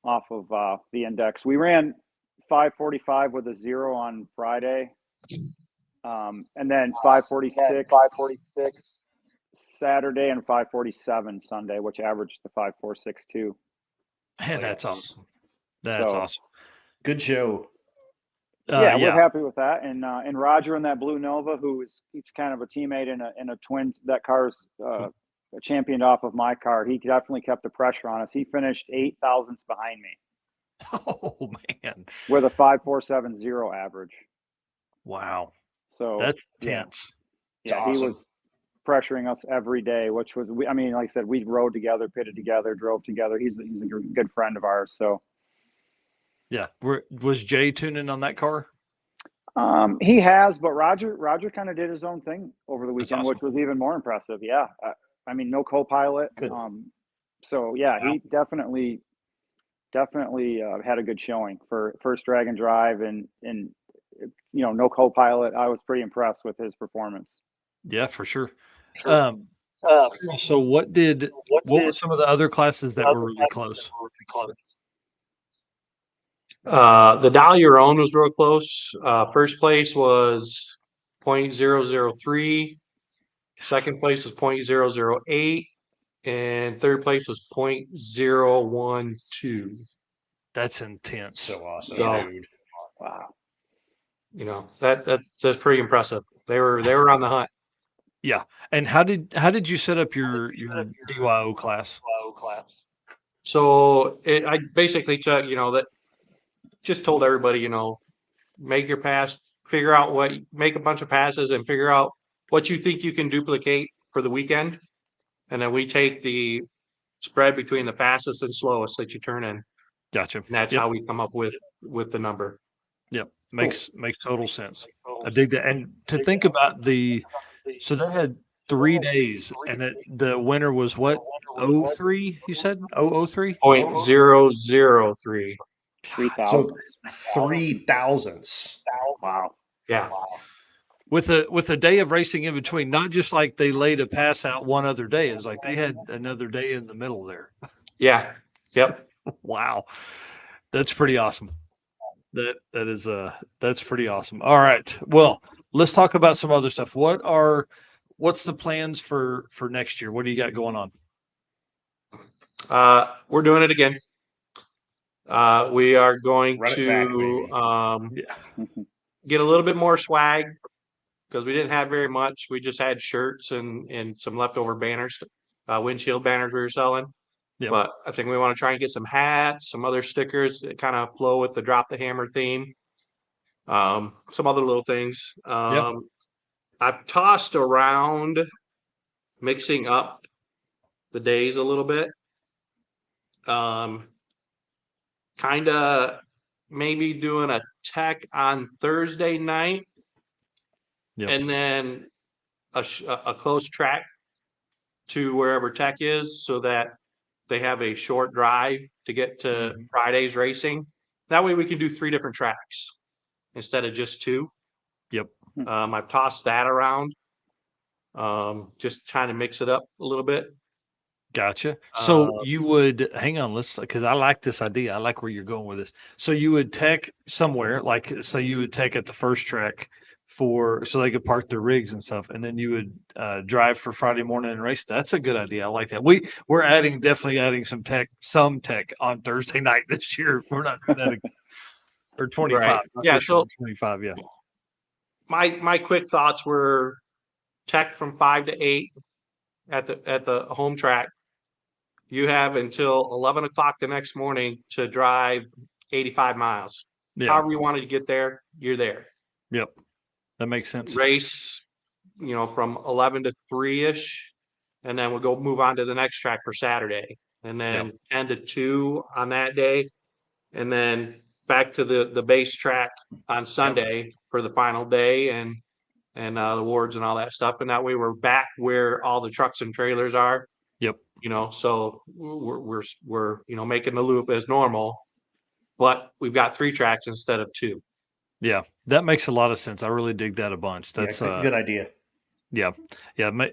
off of the index. We ran 5:45 with a 0 on Friday. And then 5:46 Saturday and 5:47 Sunday, which averaged the 5.462. Man, that's awesome. That's awesome. Good show. We're happy with that. And Roger in that Blue Nova, he's kind of a teammate in a twin. That car's championed off of my car. He definitely kept the pressure on us. He finished 8 thousandths behind me. Oh man! With a 5.470 average. Wow. So that's tense. Yeah, awesome. He was pressuring us every day, which was, I mean, like I said, we rode together, pitted together, drove together. He's a good friend of ours. So, yeah. Was Jay tuning on that car? He has, but Roger kind of did his own thing over the weekend, which was even more impressive. Yeah. I mean, no co-pilot. So yeah, wow. He definitely had a good showing for first drag and drive and no co-pilot. I was pretty impressed with his performance. Yeah, for sure. So what were some of the other classes that were really close? The Dial Your Own was real close. First place was 0.003. Second place was 0.008. and third place was 0.012. That's intense. So awesome, So, dude. Wow. That's pretty impressive. They were on the hunt. Yeah. And how did you set up your DYO class? So I basically took, that just told everybody, make your pass, make a bunch of passes and figure out what you think you can duplicate for the weekend. And then we take the spread between the fastest and slowest that you turn in. Gotcha. And that's Yep. how we come up with the number. Yep. Makes total sense. I dig that. And to think about so they had 3 days and the winner was what? 03, you said? 003? 0.003. 3,000. So 3,000s. Wow. Yeah. With a day of racing in between, not just like they laid a pass out one other day. It's like they had another day in the middle there. Yeah. Yep. Wow. That's pretty awesome. That's pretty awesome. All right. Well, let's talk about some other stuff. What's the plans for next year? What do you got going on? We're doing it again. We are going Run it back, baby. get a little bit more swag because we didn't have very much. We just had shirts and some leftover banners, windshield banners we were selling. Yep. But I think we want to try and get some hats, some other stickers that kind of flow with the Drop the Hammer theme. Some other little things. I've tossed around mixing up the days a little bit. Kind of maybe doing a tech on Thursday night. Yep. And then a close track to wherever tech is so that they have a short drive to get to Friday's racing. That way we can do 3 different tracks instead of just 2. Yep. I've tossed that around, just trying to mix it up a little bit. Gotcha. So you would hang on, because I like this idea. I like where you're going with this. So you would tech somewhere, like so you would tech at the first track so they could park their rigs and stuff, and then you would drive for Friday morning and race. That's a good idea. I like that. We're definitely adding some tech on Thursday night this year. We're not doing that again. Or 25. Right. Yeah. So 25. Yeah. My quick thoughts were tech from 5 to 8 at the home track. You have until 11 o'clock the next morning to drive 85 miles. Yeah. However you wanted to get there, you're there. Yep. That makes sense. Race, from 11 to 3-ish, and then we'll move on to the next track for Saturday. And then 10 to 2 on that day. And then back to the base track on Sunday for the final day and the awards and all that stuff. And that way we're back where all the trucks and trailers are. Yep. So we're making the loop as normal, but we've got 3 tracks instead of 2. Yeah, that makes a lot of sense. I really dig that a bunch. That's good idea. Yeah,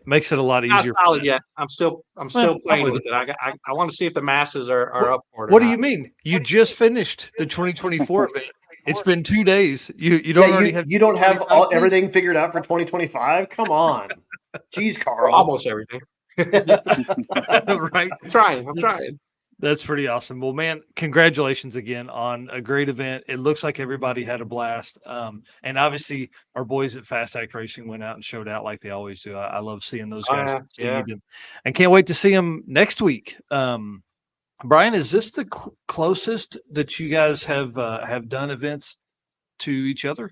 makes it a lot easier. Not solid yet. I'm still playing with it. I want to see if the masses are up for it. What do you mean? You just finished the 2024 event. It's been 2 days. You don't already have. You don't have everything figured out for 2025. Come on, jeez, Carl. Almost everything. Right. I'm trying. That's pretty awesome. Well, man, congratulations again on a great event. It looks like everybody had a blast. And obviously our boys at Fast Act Racing went out and showed out like they always do. I love seeing those guys. And can't wait to see them next week. Brian, is this the closest that you guys have done events to each other?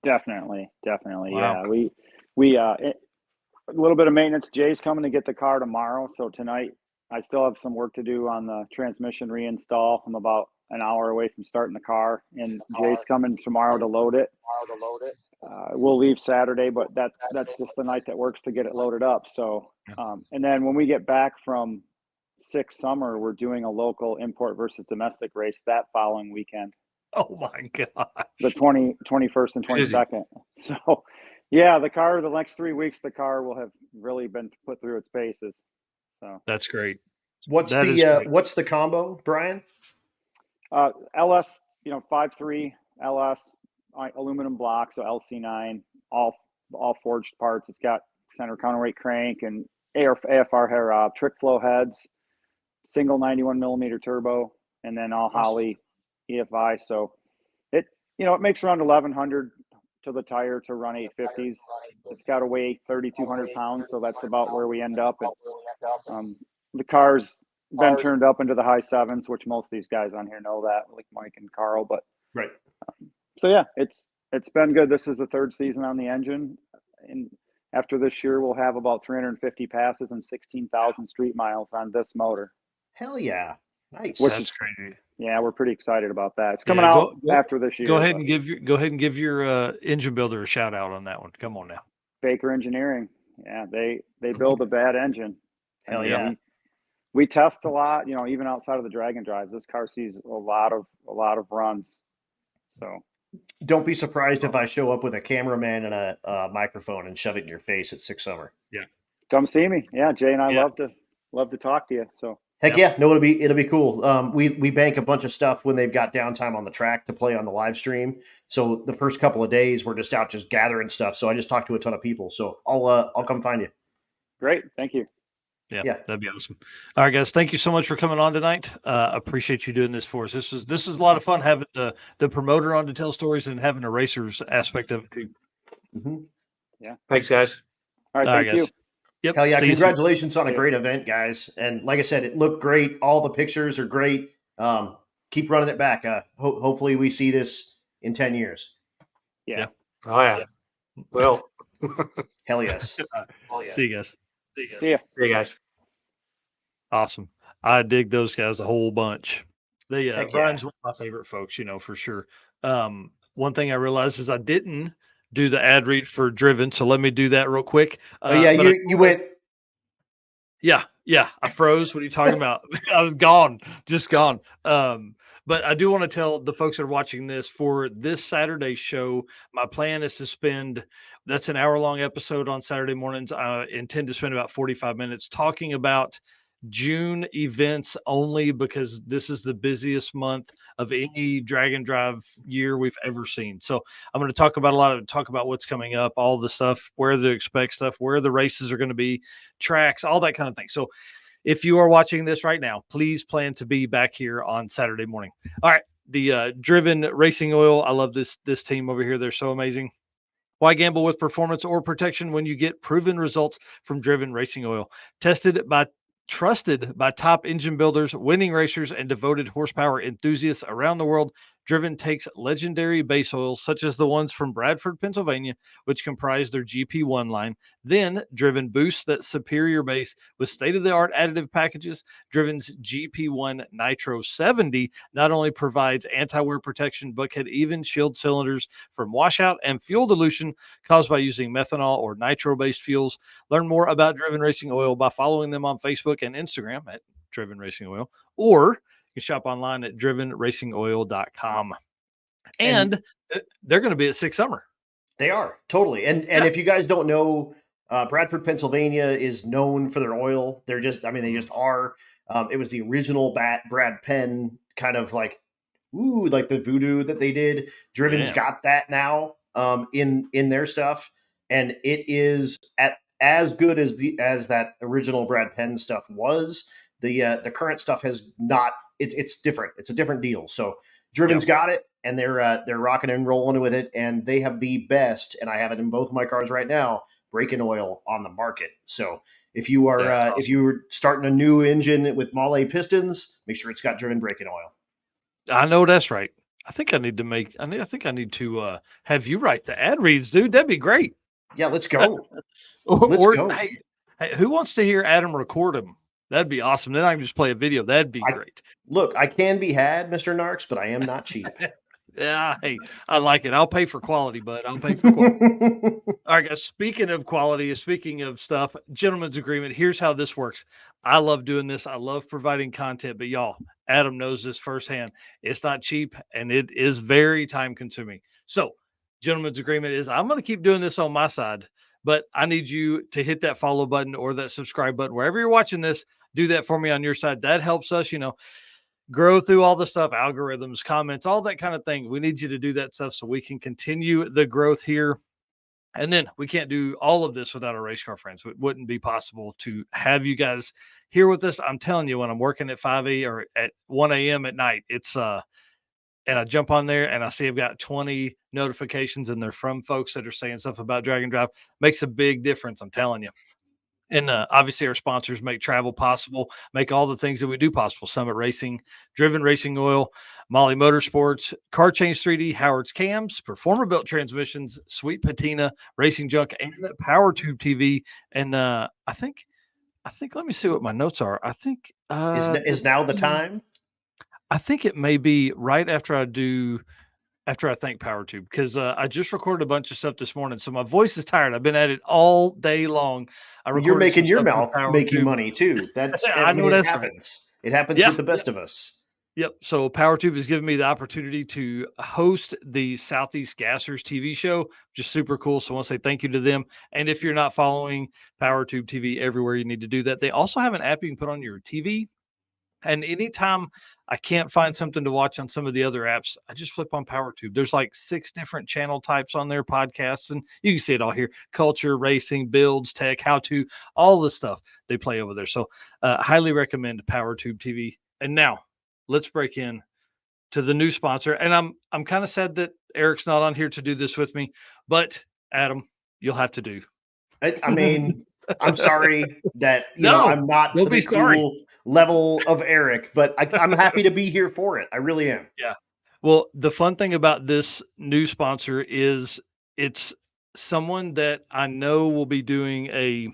Definitely. Wow. Yeah. We a little bit of maintenance. Jay's coming to get the car tomorrow. So tonight I still have some work to do on the transmission reinstall. I'm about an hour away from starting the car, and Jay's coming tomorrow to load it. We'll leave Saturday, but that's just the night that works to get it loaded up. So, and then when we get back from summer, we're doing a local import versus domestic race that following weekend. Oh my gosh. The 21st and 22nd. So yeah, the next 3 weeks, the car will have really been put through its paces. So that's great. What's the combo, Brian? LS, 5.3 LS aluminum block, so LC9, all forged parts. It's got center counterweight crank, and AFR hair trick flow heads, single 91 millimeter turbo, and then all Holley EFI. So it makes around 1,100 to the tire to run 850s. It's got to weigh 3,200 pounds, so that's about where we end up. And the car's been turned up into the high sevens, which most of these guys on here know that, like Mike and Carl. But right. So yeah, it's been good. This is the third season on the engine, and after this year, we'll have about 350 passes and 16,000 street miles on this motor. Hell yeah. Nice. That's crazy. Yeah, we're pretty excited about that. It's coming out after this year. Go ahead and give your engine builder a shout out on that one. Come on now. Baker Engineering. Yeah, they build a bad engine. Hell yeah. We test a lot, even outside of the drag and drives. This car sees a lot of runs. So don't be surprised if I show up with a cameraman and a microphone and shove it in your face at Six Summer. Yeah. Come see me. Yeah, Jay and I love to talk to you. So heck yeah. No, it'll be cool. We bank a bunch of stuff when they've got downtime on the track to play on the live stream. So the first couple of days we're just out just gathering stuff. So I just talked to a ton of people. So I'll come find you. Great. Thank you. Yeah, that'd be awesome. All right, guys, thank you so much for coming on tonight. Appreciate you doing this for us. This is a lot of fun having the promoter on to tell stories and having a racer's aspect of it too. Mm-hmm. Yeah. Thanks, guys. All right, thank you. Yep. Hell yeah! Congratulations on a great event, guys. And like I said, it looked great. All the pictures are great. Keep running it back. Hopefully, we see this in 10 years. Yeah. Oh yeah. Well. Hell yes. See you guys. See ya. See you guys. Awesome. I dig those guys a whole bunch. Brian's one of my favorite folks, for sure. One thing I realized is I didn't do the ad read for Driven, so let me do that real quick. You went. Yeah, I froze. What are you talking about? I was gone, just gone. But I do want to tell the folks that are watching this for this Saturday show, my plan is to that's an hour-long episode on Saturday mornings. I intend to spend about 45 minutes talking about June events only, because this is the busiest month of any drag and drive year we've ever seen. So I'm going to talk about what's coming up, all the stuff, where to expect stuff, where the races are going to be, tracks, all that kind of thing. So if you are watching this right now, please plan to be back here on Saturday morning. All right. The Driven Racing Oil. I love this team over here. They're so amazing. Why gamble with performance or protection when you get proven results from Driven Racing Oil? Trusted by top engine builders, winning racers, and devoted horsepower enthusiasts around the world, Driven takes legendary base oils such as the ones from Bradford, Pennsylvania, which comprise their GP1 line. Then Driven boosts that superior base with state-of-the-art additive packages. Driven's GP1 Nitro 70 not only provides anti-wear protection, but can even shield cylinders from washout and fuel dilution caused by using methanol or nitro-based fuels. Learn more about Driven Racing Oil by following them on Facebook and Instagram at Driven Racing Oil, or you can shop online at drivenracingoil.com. And they're going to be at Six Summer. They are, totally. And if you guys don't know, Bradford, Pennsylvania is known for their oil. They just are. It was the original Brad Penn kind of like the voodoo that they did. Driven's got that now in their stuff, and it is as good as that original Brad Penn stuff was. The current stuff has not. It's different. It's a different deal. So Driven's got it, and they're rocking and rolling with it, and they have the best. And I have it in both of my cars right now. Break-in oil on the market. So if you are if you were starting a new engine with Mahle pistons, make sure it's got Driven break-in oil. I know that's right. I think I need to have you write the ad reads, dude. That'd be great. Yeah, let's go. Let's go. Hey, who wants to hear Adam record them? That'd be awesome. Then I can just play a video. That'd be great. Look, I can be had, Mr. Narks, but I am not cheap. Yeah, hey, I like it. I'll pay for quality, bud. I'll pay for quality. All right, guys. Speaking of quality, speaking of stuff, gentleman's agreement. Here's how this works. I love doing this. I love providing content, but y'all, Adam knows this firsthand. It's not cheap, and it is very time consuming. So, gentleman's agreement is I'm going to keep doing this on my side, but I need you to hit that follow button or that subscribe button wherever you're watching this. Do that for me on your side. That helps us, grow through all the stuff, algorithms, comments, all that kind of thing. We need you to do that stuff so we can continue the growth here And then we can't do all of this without our race car friends. It wouldn't be possible to have you guys here with us. I'm telling you, when I'm working at 5 or at 1 a.m. at night, it's and I jump on there and I see I've got 20 notifications and they're from folks that are saying stuff about Drag and Drive. Makes a big difference, I'm telling you. And obviously, our sponsors make travel possible, make all the things that we do possible. Summit Racing, Driven Racing Oil, Molly Motorsports, Car Change 3D, Howard's Cams, Performer Built Transmissions, Sweet Patina, Racing Junk, and Power Tube TV. And I think, let me see what my notes are. I think Is now the time? I think it may be right after I thank PowerTube, because I just recorded a bunch of stuff this morning, so my voice is tired. I've been at it all day long. I You're recorded some making your stuff with mouth make you PowerTube. money too. That's I know it that's right. happens. It happens Yeah, with the best of us. Yep. So PowerTube has given me the opportunity to host the Southeast Gassers TV show, just super cool. So I want to say thank you to them. And if you're not following PowerTube TV everywhere, you need to do that. They also have an app you can put on your TV. And anytime I can't find something to watch on some of the other apps, I just flip on PowerTube. There's like 6 different channel types on their podcasts, and you can see it all here: culture, racing, builds, tech, how to, all the stuff they play over there. So highly recommend PowerTube TV. And now let's break in to the new sponsor. And I'm kind of sad that Eric's not on here to do this with me, but Adam, you'll have to do. I mean, I'm sorry that No, I'm not don't to be the sorry. cool level of Eric, but I'm happy to be here for it. I really am. Yeah. Well, the fun thing about this new sponsor is it's someone that I know will be doing a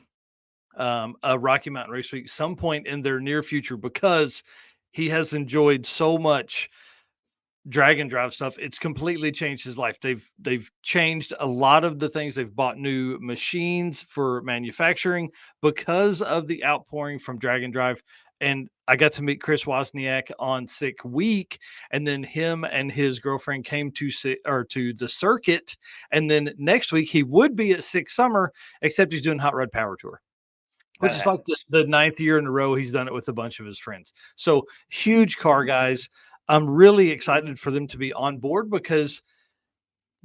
Rocky Mountain Race Week some point in their near future, because he has enjoyed so much drag and drive stuff. It's completely changed his life. They've changed a lot of the things. They've bought new machines for manufacturing because of the outpouring from drag and drive. And I got to meet Chris Wozniak on Sick Week, and then him and his girlfriend came to to the circuit. And then next week he would be at Sick Summer, except he's doing Hot Rod Power Tour, which That is like happens. the 9th year in a row he's done it with a bunch of his friends. So huge car guys. I'm really excited for them to be on board, because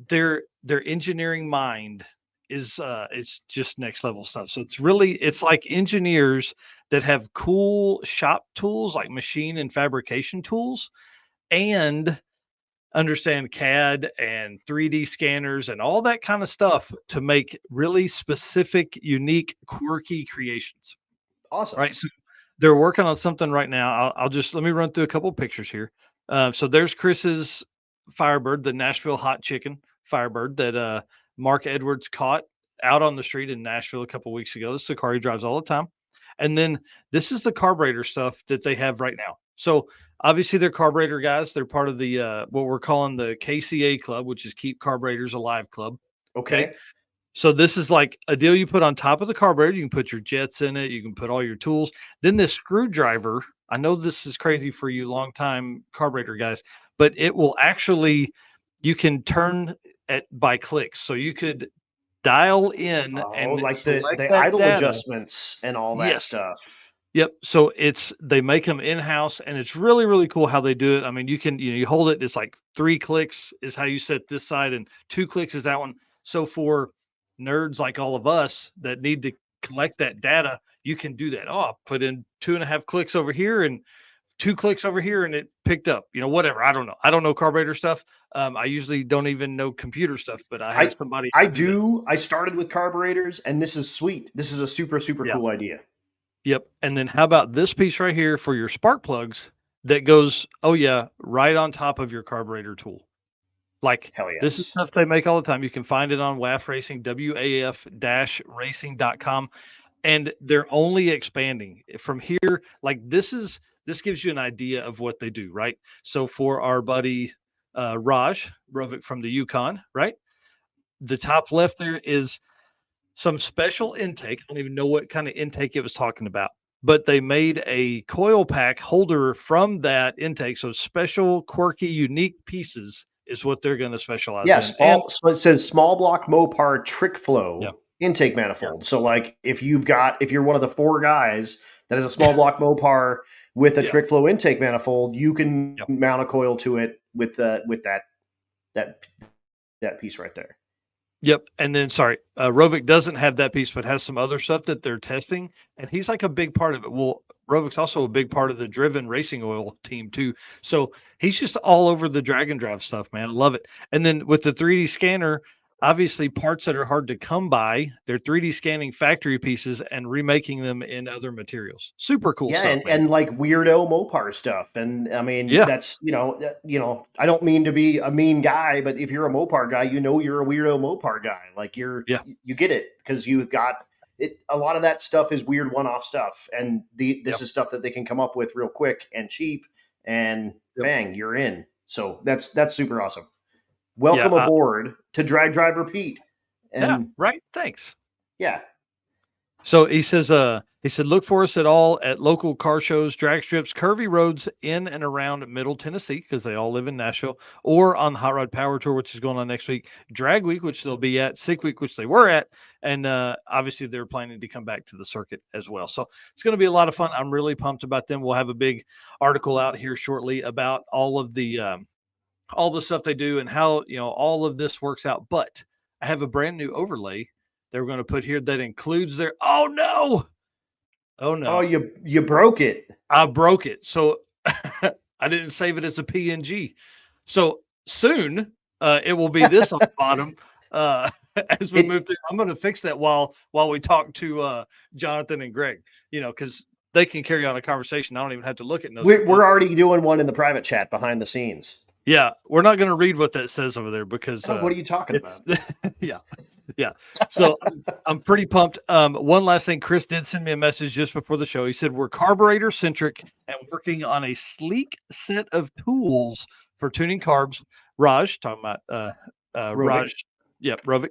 their engineering mind is it's just next level stuff. So it's like engineers that have cool shop tools, like machine and fabrication tools, and understand CAD and 3D scanners and all that kind of stuff to make really specific, unique, quirky creations. Awesome. Right. So they're working on something right now. I'll just let me run through a couple pictures here. So there's Chris's Firebird, the Nashville hot chicken Firebird that Mark Edwards caught out on the street in Nashville a couple weeks ago. This is the car he drives all the time. And then this is the carburetor stuff that they have right now. So obviously they're carburetor guys. They're part of the what we're calling the KCA club, which is Keep Carburetors Alive Club. Okay. So this is like a deal you put on top of the carburetor. You can put your jets in it. You can put all your tools. Then this screwdriver, I know this is crazy for you longtime carburetor guys, but it will actually, you can turn it by clicks. So you could dial in Oh, and like select the that idle data. adjustments and all that Yes. stuff. Yep. So they make them in-house, and it's really, really cool how they do it. I mean, you hold it, it's like 3 clicks is how you set this side, and 2 clicks is that one. So for nerds like all of us that need to collect that data, you can do that. Oh, I'll put in 2.5 clicks over here and 2 clicks over here, and it picked up, whatever. I don't know. I don't know carburetor stuff. I usually don't even know computer stuff, but I have somebody I do that. do. I started with carburetors, and this is sweet. This is a super, super Yeah. cool idea. Yep. And then how about this piece right here for your spark plugs that goes, oh yeah, right on top of your carburetor tool. Like Hell this is yes. stuff they make all the time. You can find it on WAF Racing, WAF-racing.com. And they're only expanding from here. Like this gives you an idea of what they do, right? So for our buddy Raj Rovic from the Yukon, right? The top left there is some special intake. I don't even know what kind of intake it was talking about, but they made a coil pack holder from that intake. So special, quirky, unique pieces is what they're going to specialize Yeah, in. And so it says small block Mopar trick yeah, flow intake yeah, manifold. So like if you're one of the 4 guys that has a small block Mopar with a yeah, trick flow intake manifold, you can yeah. mount a coil to it with that that piece right there. Yep. And then, sorry, Rovic doesn't have that piece, but has some other stuff that they're testing. And he's like a big part of it. Well, Rovic's also a big part of the Driven Racing Oil team, too. So he's just all over the drag and drive stuff, man. I love it. And then with the 3D scanner, obviously parts that are hard to come by, they're 3D scanning factory pieces and remaking them in other materials. Super cool Yeah, stuff, man. and like weirdo Mopar stuff. And I mean, Yeah. that's I don't mean to be a mean guy, but if you're a Mopar guy, you're a weirdo Mopar guy. Like you get it because you've got it. A lot of that stuff is weird one-off stuff, and this is stuff that they can come up with real quick and cheap, and bang, you're in. So that's super awesome. Welcome aboard to Drag Drive Repeat. And right. Thanks. Yeah. So he said, look for us at local car shows, drag strips, curvy roads in and around Middle Tennessee, because they all live in Nashville, or on the Hot Rod Power Tour, which is going on next week, Drag Week, which they'll be at, Sick Week, which they were at, and obviously they're planning to come back to the circuit as well. So it's going to be a lot of fun. I'm really pumped about them. We'll have a big article out here shortly about all of the stuff they do and how all of this works out. But I have a brand new overlay they're going to put here that includes their oh no, you broke it. I broke it. So I didn't save it as a PNG. So soon it will be this on the bottom as we move through. I'm going to fix that while we talk to Jonathan and Greg, because they can carry on a conversation. I don't even have to look at those. We're already doing one in the private chat behind the scenes. Yeah, we're not going to read what that says over there because what are you talking about? Yeah. So I'm pretty pumped. One last thing, Chris did send me a message just before the show. He said we're carburetor centric and working on a sleek set of tools for tuning carbs. Raj, talking about Raj, Rovic,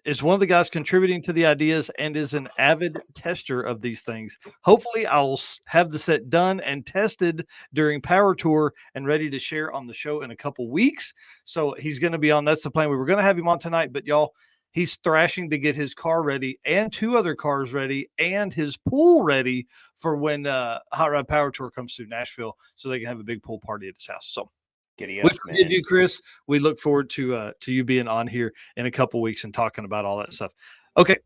is one of the guys contributing to the ideas and is an avid tester of these things. Hopefully I'll have the set done and tested during Power Tour and ready to share on the show in a couple weeks. So he's going to be on. That's the plan. We were going to have him on tonight, but y'all, he's thrashing to get his car ready and 2 other cars ready and his pool ready for when Hot Rod Power Tour comes through Nashville so they can have a big pool party at his house. So we forgive you, Chris. We look forward to you being on here in a couple weeks and talking about all that stuff. Okay,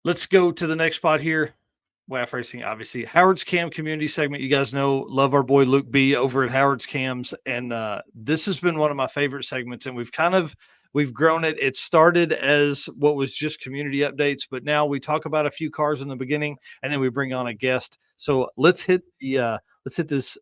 let's go to the next spot here. WAF Racing, obviously. Howard's Cam community segment. You guys know, love our boy Luke B over at Howard's Cams. And this has been one of my favorite segments. And we've grown it. It started as what was just community updates, but now we talk about a few cars in the beginning and then we bring on a guest. So let's hit this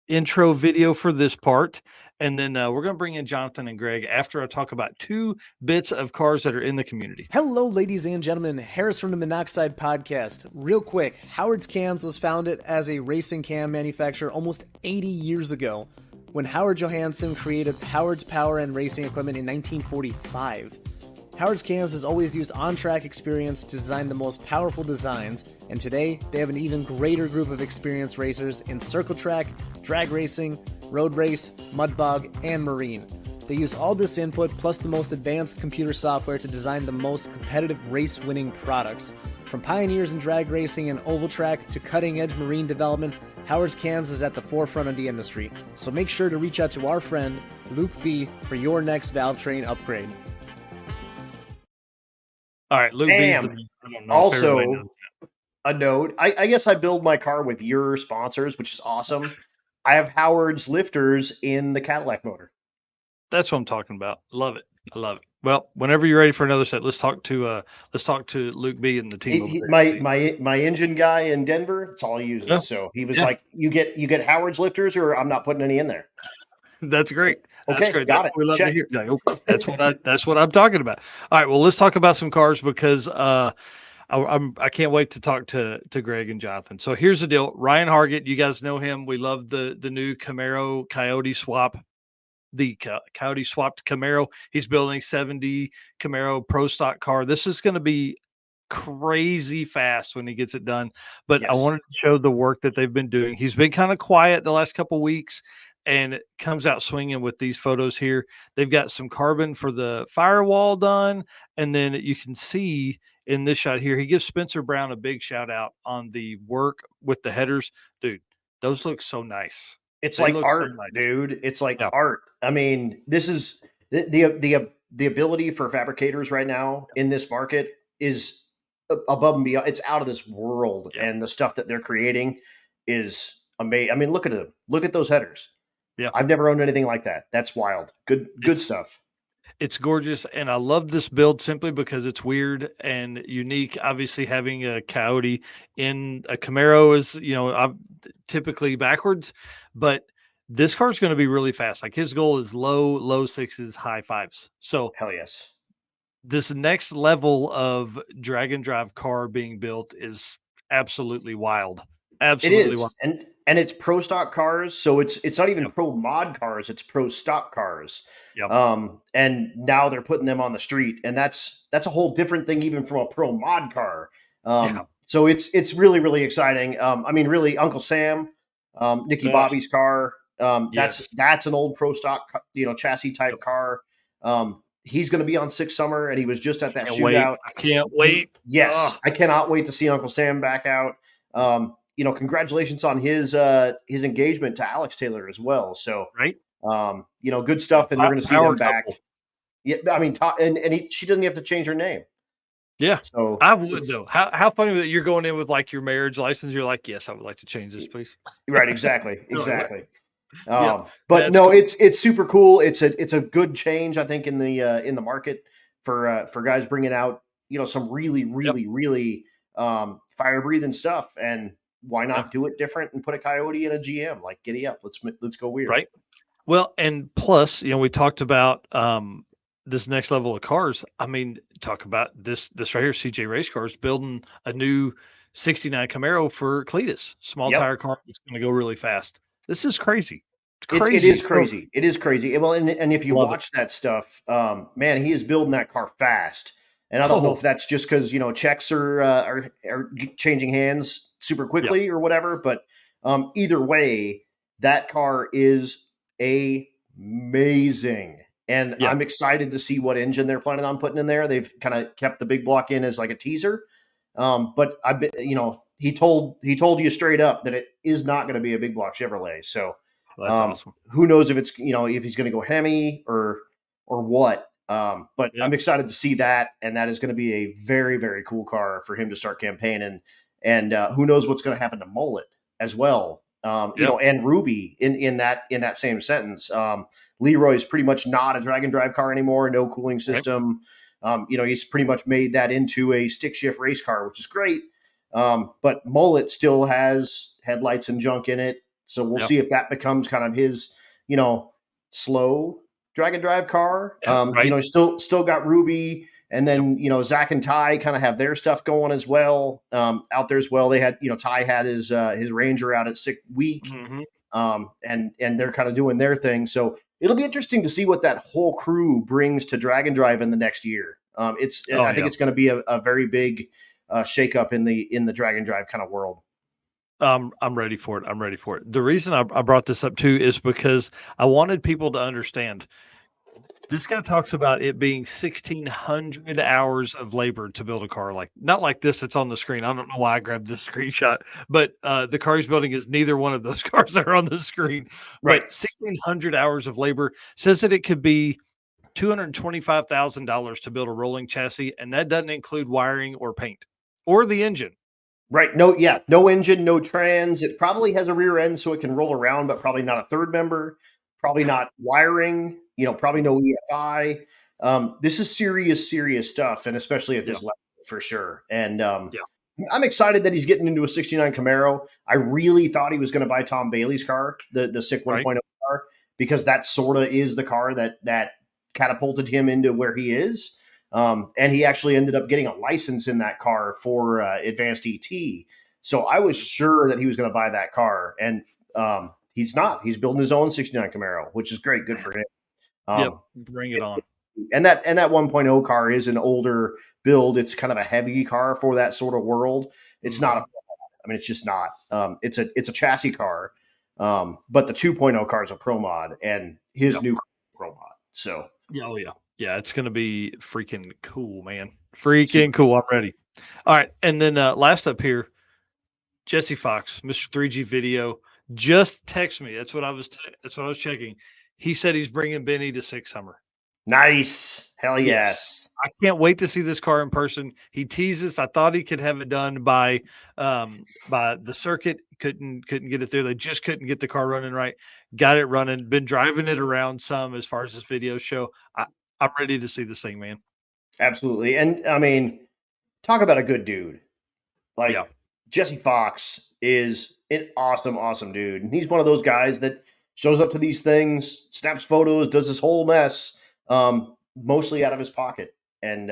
intro video for this part, and then we're going to bring in Jonathan and Greg after I talk about 2 bits of cars that are in the community. Hello, ladies and gentlemen. Harris from the Monoxide Podcast. Real quick, Howard's Cams was founded as a racing cam manufacturer almost 80 years ago when Howard Johansson created Howard's Power and Racing Equipment in 1945. Howard's Cams has always used on-track experience to design the most powerful designs, and today they have an even greater group of experienced racers in circle track, drag racing, road race, mud bog, and marine. They use all this input plus the most advanced computer software to design the most competitive race-winning products. From pioneers in drag racing and oval track to cutting-edge marine development, Howard's Cams is at the forefront of the industry. So make sure to reach out to our friend Luke B for your next valve train upgrade. All right, Luke. Also, a note. I guess I build my car with your sponsors, which is awesome. I have Howard's lifters in the Cadillac motor. That's what I'm talking about. Love it. I love it. Well, whenever you're ready for another set, let's talk to Luke B and the team. My engine guy in Denver. That's all he uses. Yeah. So he was like, "You get Howard's lifters, or I'm not putting any in there." That's great. Okay, that's great. Got that's it. What we love to hear. Like, okay, that's what I'm talking about. All right. Well, let's talk about some cars because I can't wait to talk to Greg and Jonathan. So here's the deal. Ryan Hargett, you guys know him. We love the new Camaro Coyote swap. The Coyote swapped Camaro. He's building 70 Camaro Pro Stock car. This is going to be crazy fast when he gets it done. But yes. I wanted to show the work that they've been doing. He's been kind of quiet the last couple of weeks. And it comes out swinging with these photos here. They've got some carbon for the firewall done. And then you can see in this shot here, he gives Spencer Brown a big shout out on the work with the headers. Dude, those look so Nice. It's like art, dude. It's like art. I mean, this is the the ability for fabricators right now in this market is above and beyond. It's out of this world, Yeah. and the stuff that they're creating is amazing. I mean, look at them. Look at those headers. Yeah. I've never owned anything like that. That's wild. Good stuff. It's gorgeous, and I love this build simply because it's weird and unique. Obviously, having a Coyote in a Camaro is, I'm typically backwards, but this car is going to be really fast. Like his goal is low sixes, high fives. So Hell yes. this next level of drag and drive car being built is absolutely wild. It Absolutely is, wild. and it's pro stock cars, so it's not even Yep. pro mod cars; it's pro stock cars. Yep. And now they're putting them on the street, and that's a whole different thing, even from a pro mod car. Yeah. So it's really exciting. I mean, really, Uncle Sam, Nicky Ugh. Bobby's car. Yes. That's an old pro stock, chassis type Yep. car. He's going to be on Six Summer, and he was just at that Can't wait. shootout. I can't wait. Yes, Ugh. I cannot wait to see Uncle Sam back out. Congratulations on his engagement to Alex Taylor as well. So, Right. good stuff, and we're going to see Power them back. couple. Yeah, I mean, she doesn't have to change her name. Yeah. So I would though. How funny that you're going in with like your marriage license. You're like, yes, I would like to change this, please. Right, exactly. Yeah, But that's no, cool. it's super cool. It's a good change, I think, in the market for guys bringing out some really fire breathing stuff. And why not do it different and put a Coyote in a GM? Like, giddy up, let's go weird. Right. Well, and plus, we talked about this next level of cars. I mean, talk about this right here, CJ Race Cars building a new 69 Camaro for Cletus, small Yep. tire car that's going to go really fast. This is crazy. It is crazy. It is crazy. Well, and if you Love watch that stuff, man, he is building that car fast. And I don't know if that's just because checks are changing hands super quickly or whatever. But either way, that car is amazing, and I'm excited to see what engine they're planning on putting in there. They've kind of kept the big block in as like a teaser, but I've been, he told you straight up that it is not going to be a big block Chevrolet. So. That's awesome. Who knows if it's if he's going to go Hemi or what? But I'm excited to see that, and that is going to be a very cool car for him to start campaigning. And who knows what's going to happen to Mullet as well? And Ruby in that same sentence. Leroy's pretty much not a drag and drive car anymore. No cooling system. He's pretty much made that into a stick shift race car, which is great. But Mullet still has headlights and junk in it. So we'll see if that becomes kind of his, slow drag and drive car. He's still got Ruby, and then Zach and Ty kind of have their stuff going as well out there as well. They had Ty had his Ranger out at 6 week, and they're kind of doing their thing. So it'll be interesting to see what that whole crew brings to drag and drive in the next year. I think it's going to be a very big shakeup in the drag and drive kind of world. I'm ready for it. The reason I brought this up too is because I wanted people to understand. This guy talks about it being 1,600 hours of labor to build a car, not like this that's on the screen. I don't know why I grabbed this screenshot, but the car he's building is neither one of those cars that are on the screen. Right. But 1,600 hours of labor says that it could be $225,000 to build a rolling chassis, and that doesn't include wiring or paint or the engine. Right. No engine, no trans. It probably has a rear end so it can roll around, but probably not a third member, probably not wiring, probably no EFI. This is serious stuff, and especially at this level for sure. And I'm excited that he's getting into a 69 Camaro. I really thought he was going to buy Tom Bailey's car, the SICK 1.0 car, because that sort of is the car that catapulted him into where he is. And he actually ended up getting a license in that car for Advanced ET. So I was sure that he was going to buy that car, and he's not. He's building his own 69 Camaro, which is great. Good for him. Bring it on. And that 1.0 car is an older build. It's kind of a heavy car for that sort of world. It's not it's just not. It's a chassis car, but the 2.0 car is a pro mod, and his new pro mod. So yeah, it's going to be freaking cool, man. Freaking cool. I'm ready. All right. And then last up here, Jesse Fox, Mr. 3G Video, just text me. That's what I was checking. He said he's bringing Benny to Six Summer. Nice. Hell yes. I can't wait to see this car in person. He teases. I thought he could have it done by the circuit. Couldn't get it there. They just couldn't get the car running right. Got it running. Been driving it around some as far as this video show. I'm ready to see this thing, man. Absolutely. And I mean, talk about a good dude. Like Yeah. Jesse Fox is an awesome, awesome dude. And he's one of those guys that shows up to these things, snaps photos, does this whole mess, mostly out of his pocket. And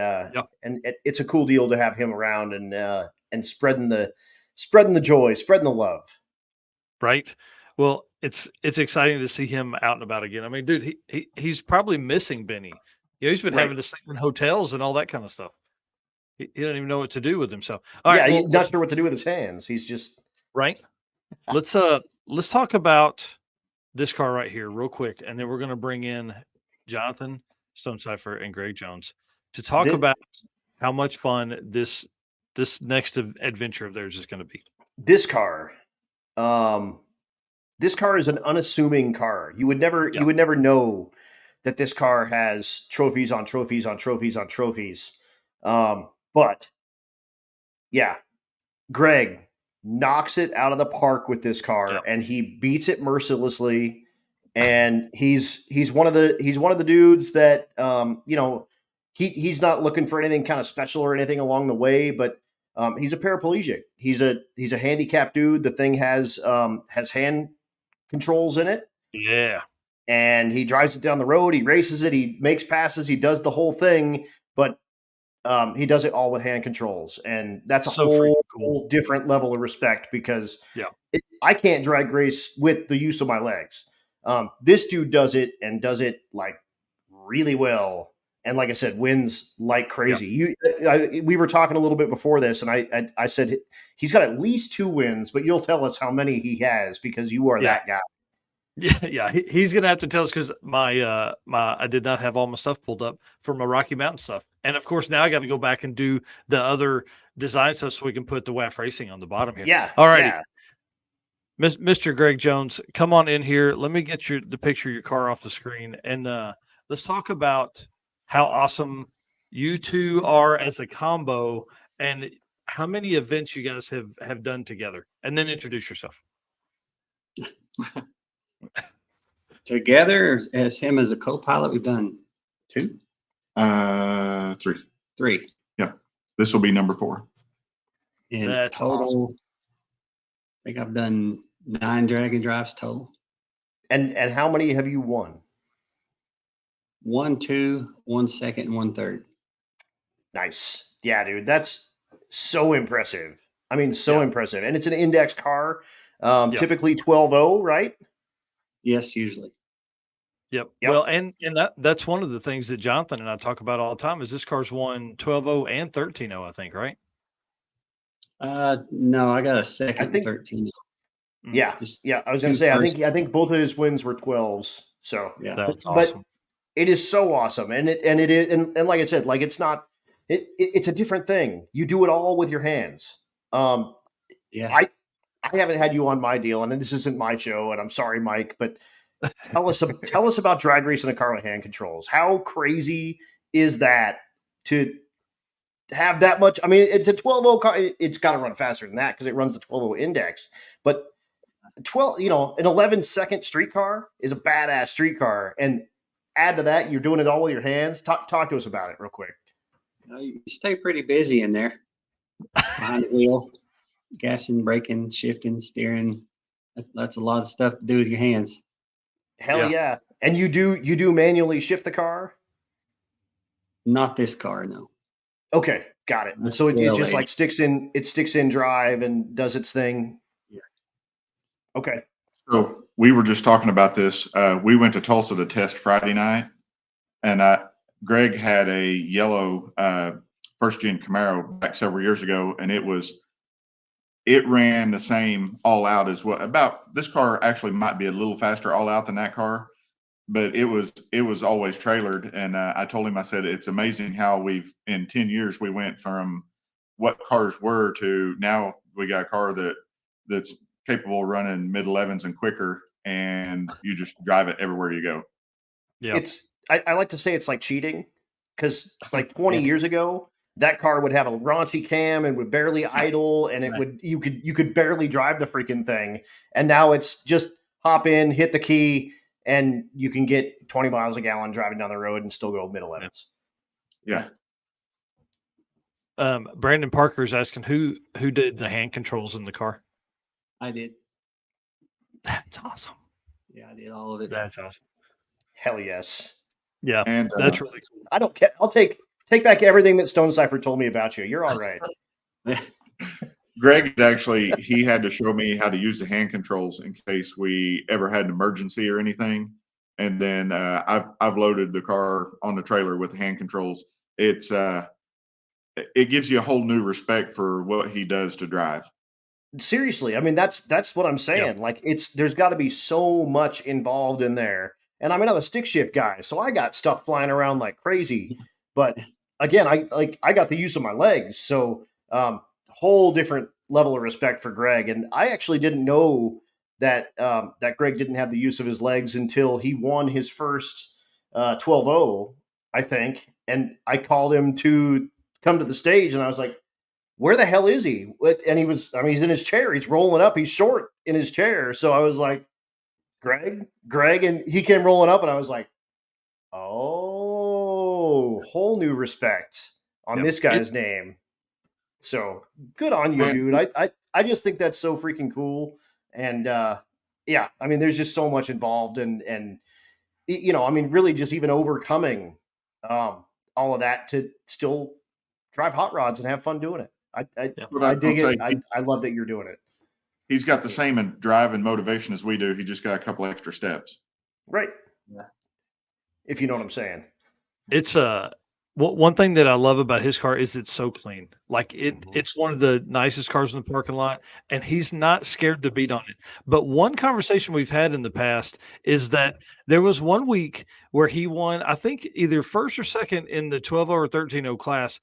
it's a cool deal to have him around and spreading the joy, spreading the love. Right. Well, it's exciting to see him out and about again. I mean, dude, he's probably missing Benny. He's been having to sleep in hotels and all that kind of stuff. He doesn't even know what to do with himself. All right, he's not sure what to do with his hands. He's just right. Let's talk about this car right here real quick, and then we're going to bring in Jonathan Stonecipher and Greg Jones to talk about how much fun this next adventure of theirs is going to be. This car is an unassuming car. You would never know that this car has trophies on trophies on trophies on trophies. But yeah, Greg knocks it out of the park with this car, and he beats it mercilessly. And he's one of the dudes that he's not looking for anything kind of special or anything along the way, but he's a paraplegic. He's a handicapped dude. The thing has hand controls in it. Yeah. And he drives it down the road. He races it. He makes passes. He does the whole thing, but he does it all with hand controls, and that's a whole different level of respect because I can't drag race with the use of my legs. This dude does it like really well, and like I said, wins like crazy. We were talking a little bit before this, and I said he's got at least 2 wins, but you'll tell us how many he has because you are that guy. Yeah, he's gonna have to tell us because my I did not have all my stuff pulled up for my Rocky Mountain stuff, and of course now I got to go back and do the other design stuff so we can put the WAF Racing on the bottom here. Yeah, all righty, Mr. Greg Jones, come on in here. Let me get the picture of your car off the screen, and let's talk about how awesome you two are as a combo, and how many events you guys have done together, and then introduce yourself. Together as him as a co-pilot, we've done 2? 3. 3. Yeah. This will be number 4. In That's total, awesome. I think I've done 9 drag and drives total. And how many have you won? 1, 2, 1 second, and 1 third. Nice. Yeah, dude. That's so impressive. I mean, impressive. And it's an index car. Typically 12.0, right? Yes, usually. Yep. Well, and that's one of the things that Jonathan and I talk about all the time is this car's won 12.0 and 13.0, I think, right? No, I got a second 13.0. Yeah. I was going to say, I think both of his wins were 12s. So yeah, that's awesome. But it is so awesome. And it is, and like I said, like it's not, it's a different thing. You do it all with your hands. I haven't had you on my deal, and this isn't my show, and I'm sorry, Mike, but tell us about drag racing a car with hand controls. How crazy is that to have that much? I mean, it's a 12.0 car. It's got to run faster than that because it runs the 12.0 index. But an 11-second street car is a badass street car, and add to that, you're doing it all with your hands. Talk to us about it real quick. You stay pretty busy in there behind the wheel. Gassing, braking, shifting, steering. That's a lot of stuff to do with your hands. Hell yeah. And you do manually shift the car? Not this car, no. Okay, got it. So it just like sticks in drive and does its thing. Yeah. Okay. So we were just talking about this. We went to Tulsa to test Friday night, and Greg had a yellow first gen Camaro back several years ago, and it ran the same all out as this car actually might be a little faster all out than that car, but it was always trailered. And I told him, I said, it's amazing how in 10 years, we went from what cars were to now we got a car that's capable of running mid 11s and quicker, and you just drive it everywhere you go. Yeah. I like to say it's like cheating, because like 20 years ago, that car would have a raunchy cam and would barely idle, and it would you could barely drive the freaking thing. And now it's just hop in, hit the key, and you can get 20 miles a gallon driving down the road and still go mid-11s. Yeah. Brandon Parker is asking who did the hand controls in the car. I did. That's awesome. Yeah, I did all of it. That's awesome. Hell yes. Yeah, And that's really cool. I don't care. I'll take back everything that Stonecipher told me about you. You're all right. Greg actually, he had to show me how to use the hand controls in case we ever had an emergency or anything. And then I've loaded the car on the trailer with the hand controls. It gives you a whole new respect for what he does to drive. Seriously, I mean that's what I'm saying. Like there's got to be so much involved in there. And I mean I'm a stick shift guy, so I got stuff flying around like crazy. But again, I got the use of my legs, so whole different level of respect for Greg. And I actually didn't know that that Greg didn't have the use of his legs until he won his first 12-0, I think. And I called him to come to the stage, and I was like, where the hell is he? And he's in his chair. He's rolling up. He's short in his chair. So I was like, Greg, and he came rolling up, and I was like, oh, whole new respect on this guy's name. So good on you, dude. I just think that's so freaking cool. And yeah, I mean, there's just so much involved, and you know, I mean, really just even overcoming all of that to still drive hot rods and have fun doing it. I dig it. I love that you're doing it. He's got the same drive and motivation as we do. He just got a couple extra steps. Right. Yeah. If you know what I'm saying. It's one thing that I love about his car is it's so clean. Like it's one of the nicest cars in the parking lot, and he's not scared to beat on it. But one conversation we've had in the past is that there was one week where he won, I think either first or second in the 12 or 13 class,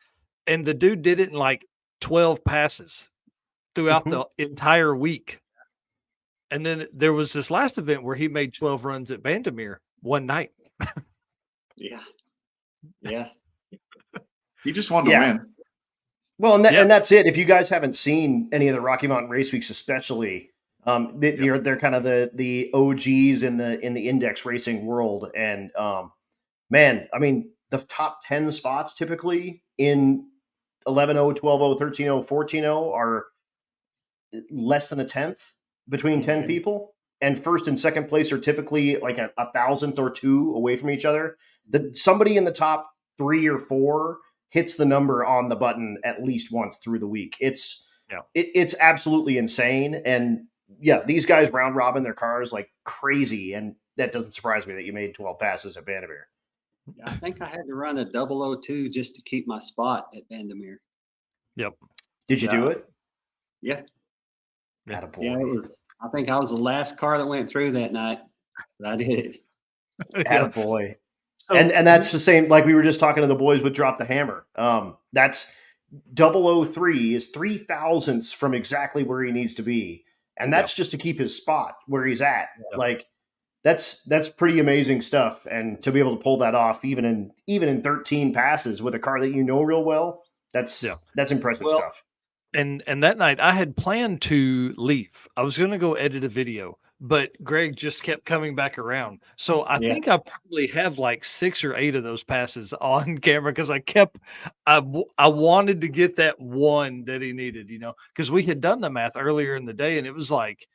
and the dude did it in like 12 passes throughout the entire week. And then there was this last event where he made 12 runs at Vandermeer one night. Yeah. Yeah. He just wanted to win. Well, and that's it. If you guys haven't seen any of the Rocky Mountain Race Weeks, especially, they're kind of the OGs in the index racing world. And man, I mean, the top 10 spots typically in 11-0, 12-0, 13-0, 14-0 are less than a tenth between 10 people. And first and second place are typically like a thousandth or two away from each other. Somebody in the top 3 or 4 hits the number on the button at least once through the week. It's absolutely insane. And yeah, these guys round robin their cars like crazy. And that doesn't surprise me that you made 12 passes at Vandermeer. I think I had to run a 002 just to keep my spot at Vandermeer. Yep. Did you do it? Yeah. Attaboy. I think I was the last car that went through that night. But I did it. Attaboy. And that's the same, like we were just talking to the boys with Drop the Hammer. That's 003 is 3,000ths from exactly where he needs to be. And that's just to keep his spot where he's at. Yep. Like that's pretty amazing stuff. And to be able to pull that off even in 13 passes with a car that you know real well, that's impressive stuff. And that night I had planned to leave. I was going to go edit a video, but Greg just kept coming back around. So I think I probably have like 6 or 8 of those passes on camera because I wanted to get that one that he needed, you know, because we had done the math earlier in the day and it was like,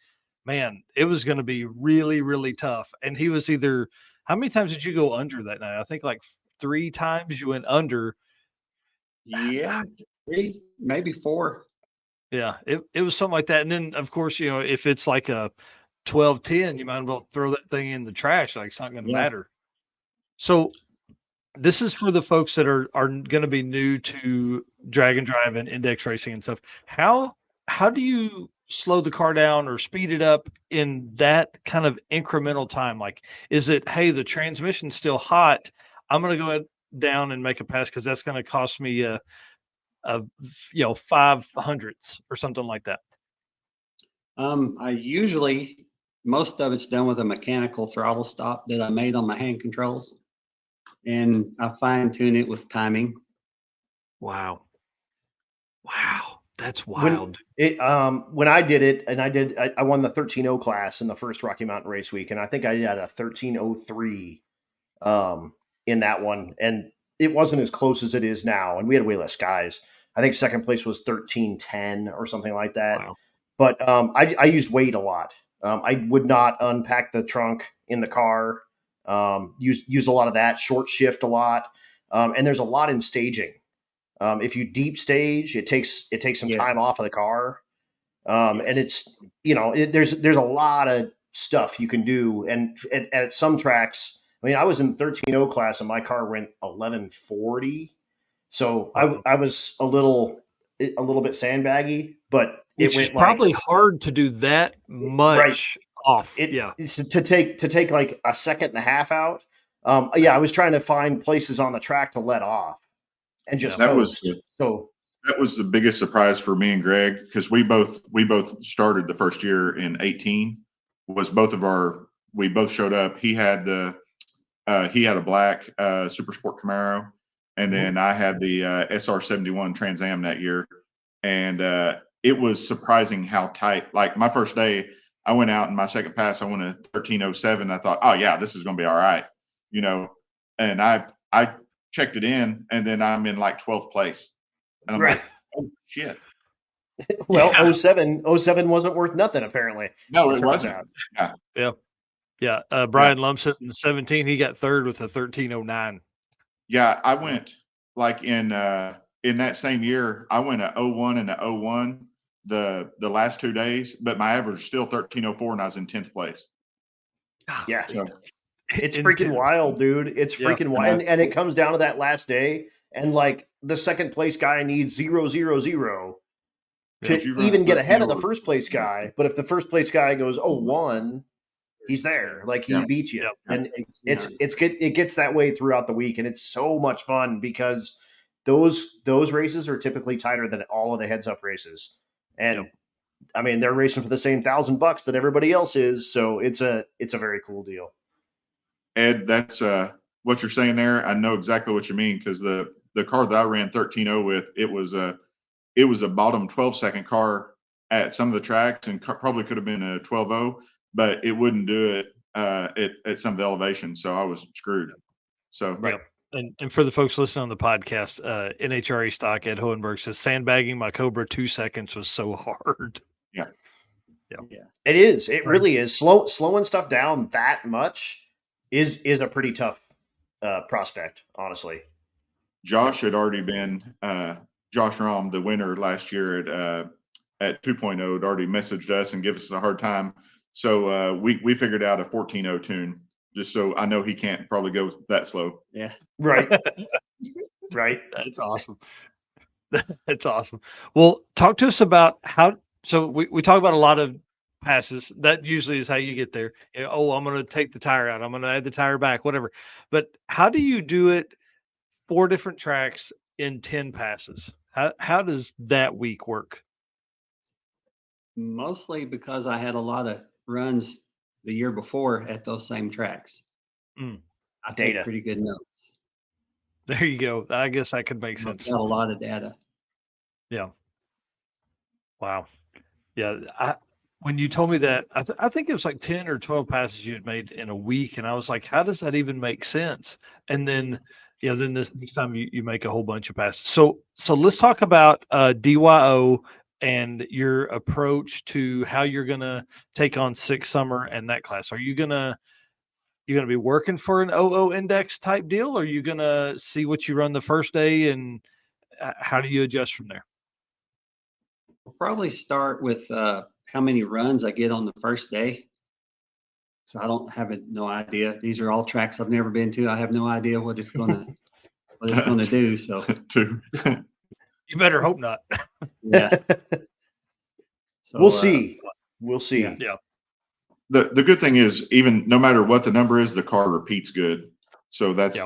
man, it was going to be really, really tough. And he was how many times did you go under that night? I think like 3 times you went under. Yeah. 3, maybe 4. Yeah, it was something like that. And then, of course, you know, if it's like a 12-10, you might as well throw that thing in the trash. Like it's not going to matter. So this is for the folks that are going to be new to drag and drive and index racing and stuff. How do you slow the car down or speed it up in that kind of incremental time? Like, is it, hey, the transmission's still hot, I'm going to go down and make a pass because that's going to cost me 500ths or something like that? I usually, most of it's done with a mechanical throttle stop that I made on my hand controls. and I fine tune it with timing. Wow. That's When wild. when I did it, and I won the 13.0 class in the first Rocky Mountain Race Week, and I think I had a 13.03 in that one, and it wasn't as close as it is now, and we had way less guys. I think second place was 13.10 or something like that. Wow. But I used weight a lot. I would not unpack the trunk in the car. Use a lot of that, short shift a lot, and there's a lot in staging. If you deep stage, it takes some Yes. time off of the car, Yes. and it's there's a lot of stuff you can do. And at some tracks, I mean, I was in 13.0 class and my car went 1140, so Wow. I was a little bit sandbaggy, but Which it is went probably hard to do that much off. it's to take like a second and a half out. I was trying to find places on the track to let off and just That was coast. So that was the biggest surprise for me and Greg, because we both started the first year in 18. We both showed up. He had a black Super Sport Camaro, and then I had the SR71 Trans Am that year, and it was surprising how tight. Like my first day, I went out in my second pass, I went a 1307. I thought, oh yeah, this is going to be all right, and I checked it in, and then I'm in like 12th place, and I'm Right. like, oh shit. well, Yeah. 07 wasn't worth nothing apparently. No, it turns wasn't. out. Yeah. Brian Lump says in the 17, he got third with a 1309. Yeah, I went like in that same year, I went a 01 and a 01 the last 2 days, but my average was still 1304, and I was in 10th place. Yeah. So, It's freaking wild, dude. It's Yeah. freaking wild. And it comes down to that last day, and like the second place guy needs 000 to if you run even get ahead of the 13 first place guy. But if the first place guy goes 01, he's there. Like he Yeah. beats you. Yep. And it gets that way throughout the week, and it's so much fun because those races are typically tighter than all of the heads up races. And I mean, they're racing for the same $1,000 that everybody else is, so it's a very cool deal. Ed, that's what you're saying there. I know exactly what you mean, because the car that I ran 13.0 with, it was a bottom 12-second car at some of the tracks, and probably could have been a 12.0, but it wouldn't do it at some of the elevations, so I was screwed. So Yep. And for the folks listening on the podcast, NHRA stock, Ed Hohenberg says, sandbagging my Cobra 2 seconds was so hard. Yeah. It is. It really is. Slowing stuff down that much is a pretty tough prospect, honestly. Josh had already been Josh Rahm, the winner last year at 2.0, had already messaged us and given us a hard time. So we figured out a 14.0 tune, just so I know he can't probably go that slow. Yeah. Right. Right. That's awesome. That's awesome. Well, talk to us about how. So we talk about a lot of passes. That usually is how you get there. Oh, I'm going to take the tire out. I'm going to add the tire back, whatever. But how do you do it? 4 different tracks in 10 passes. How does that week work? Mostly because I had a lot of runs the year before at those same tracks. Mm. I Data. take pretty good notes. There you go. I guess that could make I've sense. got a lot of data. Yeah. Wow. Yeah. When you told me that, I think it was like 10 or 12 passes you had made in a week. And I was like, how does that even make sense? And then, then this next time you make a whole bunch of passes. So let's talk about DYO and your approach to how you're going to take on Six Summer and that class. Are you going to be working for an OO index type deal? Or are you going to see what you run the first day, and how do you adjust from there? We'll probably start with how many runs I get on the first day. So I don't have no idea. These are all tracks I've never been to. I have no idea what it's gonna do. So Too. You better hope not. yeah. So We'll see. We'll see. Yeah. The good thing is, even no matter what the number is, the car repeats good. So that's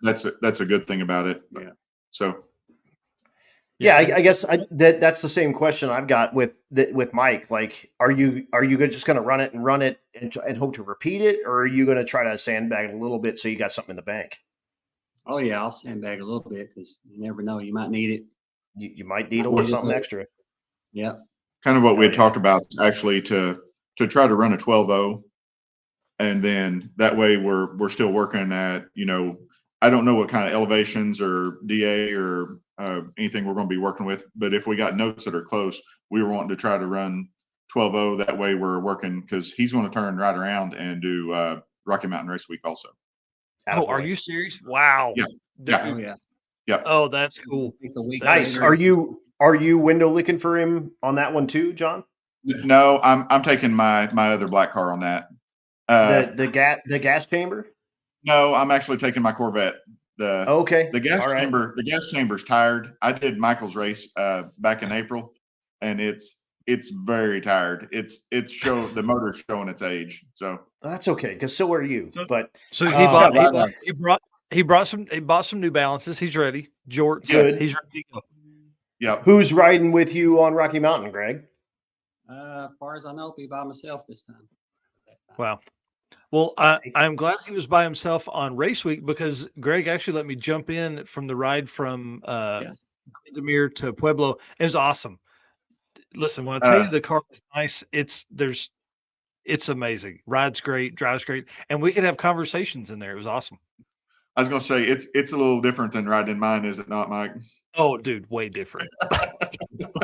that's a good thing about it. Yeah. So Yeah, I guess that's the same question I've got with Mike. Like, are you just going to run it and hope to repeat it, or are you going to try to sandbag it a little bit so you got something in the bank? Oh yeah, I'll sandbag a little bit because you never know. You might need it. You might need a little something extra. Yep. Kind of what we Oh, had yeah. talked about is actually to try to run a 12-0, and then that way we're still working at, I don't know what kind of elevations or DA or anything we're going to be working with, but if we got notes that are close, we were wanting to try to run 12-0. That way we're working, because he's going to turn right around and do Rocky Mountain Race Week also. Oh, are you serious? Wow. Yeah. Yeah. Oh yeah. Yeah. Oh, that's cool. Take a week Nice. later. Are you window licking for him on that one too, John? No, I'm taking my other black car on that. The gas chamber? No, I'm actually taking my Corvette. Okay. The gas All right. chamber, the gas chamber's tired. I did Michael's race back in April, and it's very tired. The motor's showing its age. So That's okay, because so are you. But So he bought some New Balances. He's ready. Jorts. Good. He's ready to go. yeah. who's riding with you on Rocky Mountain, Greg? As far as I know, I'll be by myself this time. Wow. Well, I'm glad he was by himself on race week, because Greg actually let me jump in from the ride from Windermere to Pueblo. It was awesome. Listen, when I tell you the car is nice, it's amazing. Rides great, drives great, and we could have conversations in there. It was awesome. I was going to say it's a little different than riding mine, is it not, Mike? Oh, dude, way different.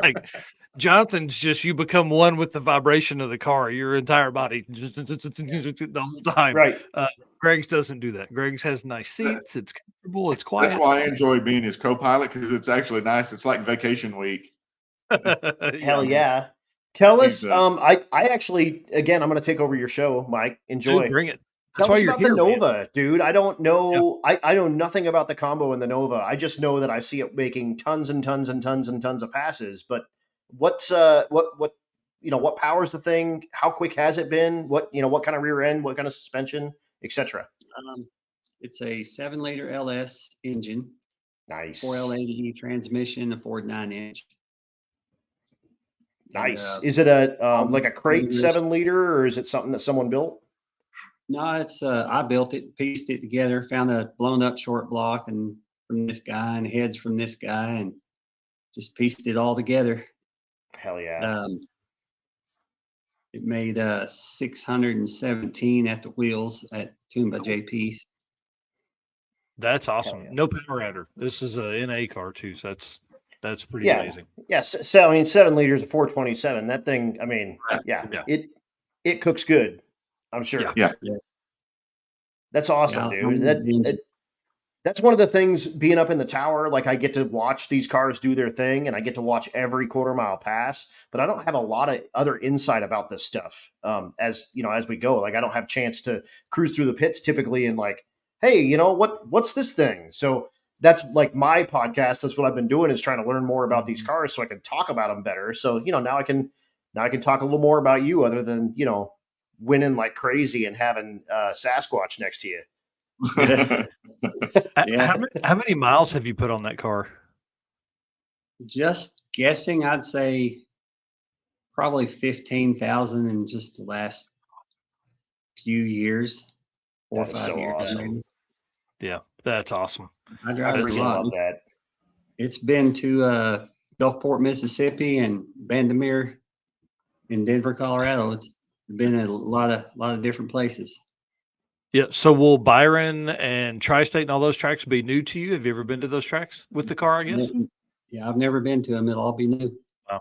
Like Jonathan's just, you become one with the vibration of the car, your entire body just the whole time. Right. Greg's doesn't do that. Greg's has nice seats. It's comfortable. It's quiet. That's why I enjoy being his co-pilot, because it's actually nice. It's like vacation week. Hell yeah. Tell us. I actually, again, I'm going to take over your show, Mike. Enjoy. Dude, bring it. That's Tell why us you're about here, the man. Nova, dude. I don't know. Yeah. I know nothing about the combo in the Nova. I just know that I see it making tons and tons and tons and tons of passes. But what's what powers the thing? How quick has it been? What kind of rear end? What kind of suspension, etc. It's a 7-liter LS engine. Nice. 4L80 transmission, a Ford 9-inch. Nice. Is it a like a crate 7-liter, or is it something that someone built? No, it's I built it, pieced it together, found a blown up short block and from this guy and heads from this guy, and just pieced it all together. Hell yeah. It made 617 at the wheels at Tuned by JP's. That's awesome. Yeah. No power adder. This is a NA car too, so that's pretty amazing. Yeah, so I mean, 7 liters of 427. That thing, I mean, yeah. It cooks good, I'm sure. Yeah. That's awesome, dude. That's one of the things, being up in the tower. Like, I get to watch these cars do their thing, and I get to watch every quarter-mile pass. But I don't have a lot of other insight about this stuff. As we go, like, I don't have a chance to cruise through the pits typically and like, hey, what's this thing? So that's like my podcast. That's what I've been doing, is trying to learn more about these cars so I can talk about them better. So now I can talk a little more about you, other than winning like crazy and having Sasquatch next to you. Yeah. How many miles have you put on that car? Just guessing, I'd say probably 15,000 in just the last few years. 4 or 5 so years. awesome. Yeah, that's awesome. I drive it a freaking lot. love that. It's been to Gulfport, Mississippi, and Bandimere in Denver, Colorado. It's been a lot of different places. Yeah. So will Byron and Tri-State and all those tracks be new to you? Have you ever been to those tracks with the car, I guess? Yeah, I've never been to them. It'll all be new. Wow.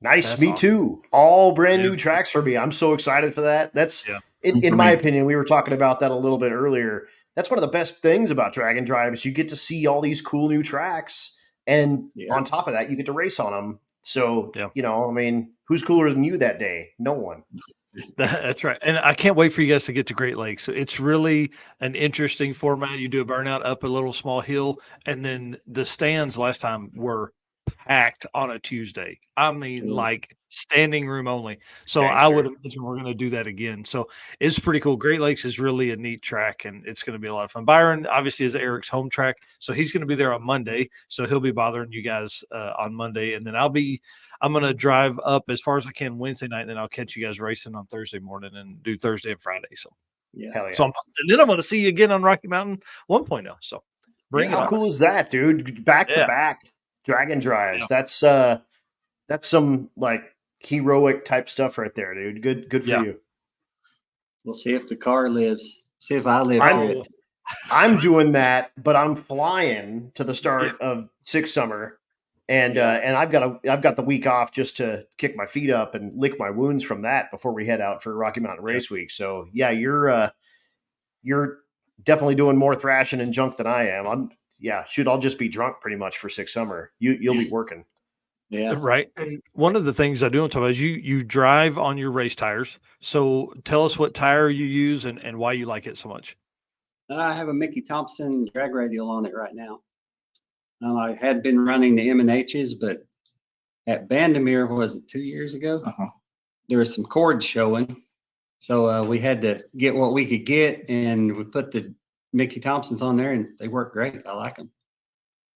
Nice. That's Me awesome. too. All brand new tracks for me. I'm so excited for that. That's in my opinion, we were talking about that a little bit earlier. That's one of the best things about Drag and Drive, is you get to see all these cool new tracks. And on top of that, you get to race on them. So, I mean, who's cooler than you that day? No one. That's right. And I can't wait for you guys to get to Great Lakes. It's really an interesting format. You do a burnout up a little small hill, and then the stands last time were packed on a Tuesday. I mean, like standing room only. So I would imagine we're going to do that again. So it's pretty cool. Great Lakes is really a neat track, and it's going to be a lot of fun. Byron obviously is Eric's home track, so he's going to be there on Monday. So he'll be bothering you guys on Monday, and then I'm going to drive up as far as I can Wednesday night, and then I'll catch you guys racing on Thursday morning and do Thursday and Friday. So Hell yeah. So and then I'm going to see you again on Rocky Mountain 1.0. So Bring it How on. cool is that, dude? Back to Yeah. back dragon drives. Yeah. That's some like heroic type stuff right there, dude. Good for Yeah. you. We'll see if the car lives. See if I live through it. I'm doing that, but I'm flying to the start of Six Summer, and I've got the week off just to kick my feet up and lick my wounds from that before we head out for Rocky Mountain Race Week. So yeah, you're definitely doing more thrashing and junk than I am. I'll just be drunk pretty much for Six Summer. You'll be working. Yeah. Right. And one of the things I do want to talk about is you drive on your race tires. So tell us what tire you use and why you like it so much. I have a Mickey Thompson drag radial on it right now. I had been running the M&H's, but at Bandamere, was it 2 years ago? There was some cords showing. So we had to get what we could get, and we put the Mickey Thompsons on there, and they work great. I like them.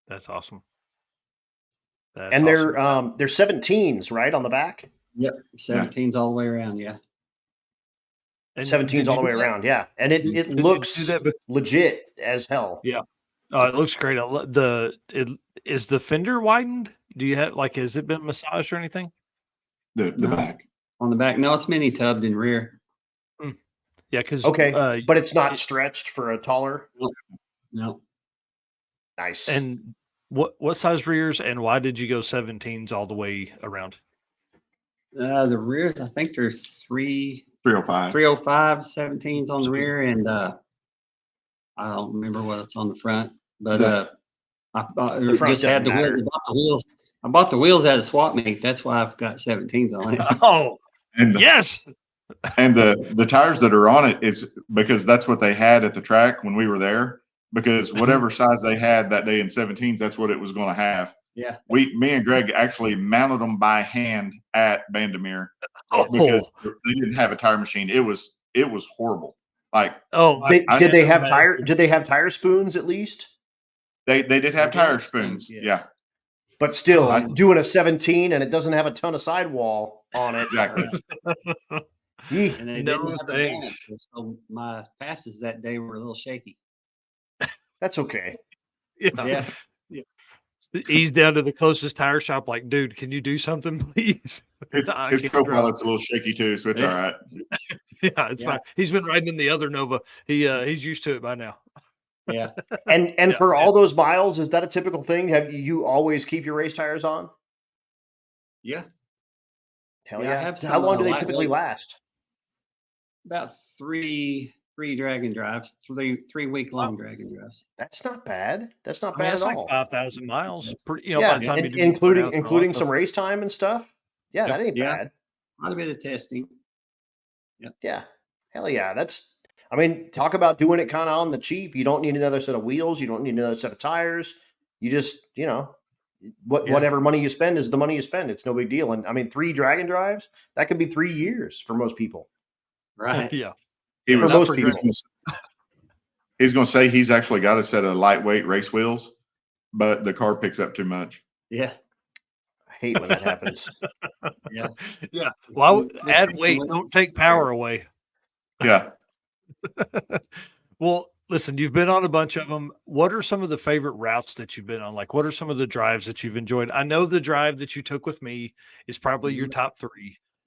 That's awesome. And they're 17s, right, on the back? Yep, 17s all the way around, yeah. And 17s all the way around, yeah. And it looks legit as hell. Yeah. It looks great. Is the fender widened? Do you have has it been massaged or anything? The back. On the back. No, it's mini tubbed in rear. Yeah, because but it's not stretched for a taller. No. Nice. And what size rears and why did you go 17s all the way around? The rears, I think there's 305. 17s on the rear, and I don't remember what's on the front, but I just had the wheels. I bought the wheels at a swap meet. That's why I've got 17s on it. Oh, and yes. And the tires that are on it is because that's what they had at the track when we were there. Because whatever size they had that day in 17s, that's what it was going to have. Yeah. Me and Greg actually mounted them by hand at Bandamere because they didn't have a tire machine. It was horrible. Like, did they have tire spoons at least? They did have tire spoons. Yes. Yeah. But still, doing a 17 and it doesn't have a ton of sidewall on it. Exactly. And they didn't have a balance, so my passes that day were a little shaky. That's okay. Yeah. Ease down to the closest tire shop. Like, dude, can you do something, please? His co-pilot's a little shaky too, so it's all right. Yeah, it's fine. He's been riding in the other Nova. He's used to it by now. Yeah. And for all those miles, is that a typical thing? Have you always keep your race tires on? Yeah. Hell yeah. How long do they typically last? About three dragon drives, 3 week long dragon drives. That's not bad. That's not bad at all. Like 5,000 miles. By the time including some race time and stuff. Yeah, that ain't bad. Quite a bit of testing. Yeah. Yeah. Hell yeah. Talk about doing it kind of on the cheap. You don't need another set of wheels. You don't need another set of tires. You just, whatever money you spend is the money you spend. It's no big deal. And 3 dragon drives, that could be 3 years for most people. Right. Yeah. He's going to say he's actually got a set of lightweight race wheels, but the car picks up too much. Yeah. I hate when that happens. Yeah. Yeah. Well, add weight, don't take power away. Yeah. Well, listen, you've been on a bunch of them. What are some of the favorite routes that you've been on? Like, what are some of the drives that you've enjoyed? I know the drive that you took with me is probably your top 3.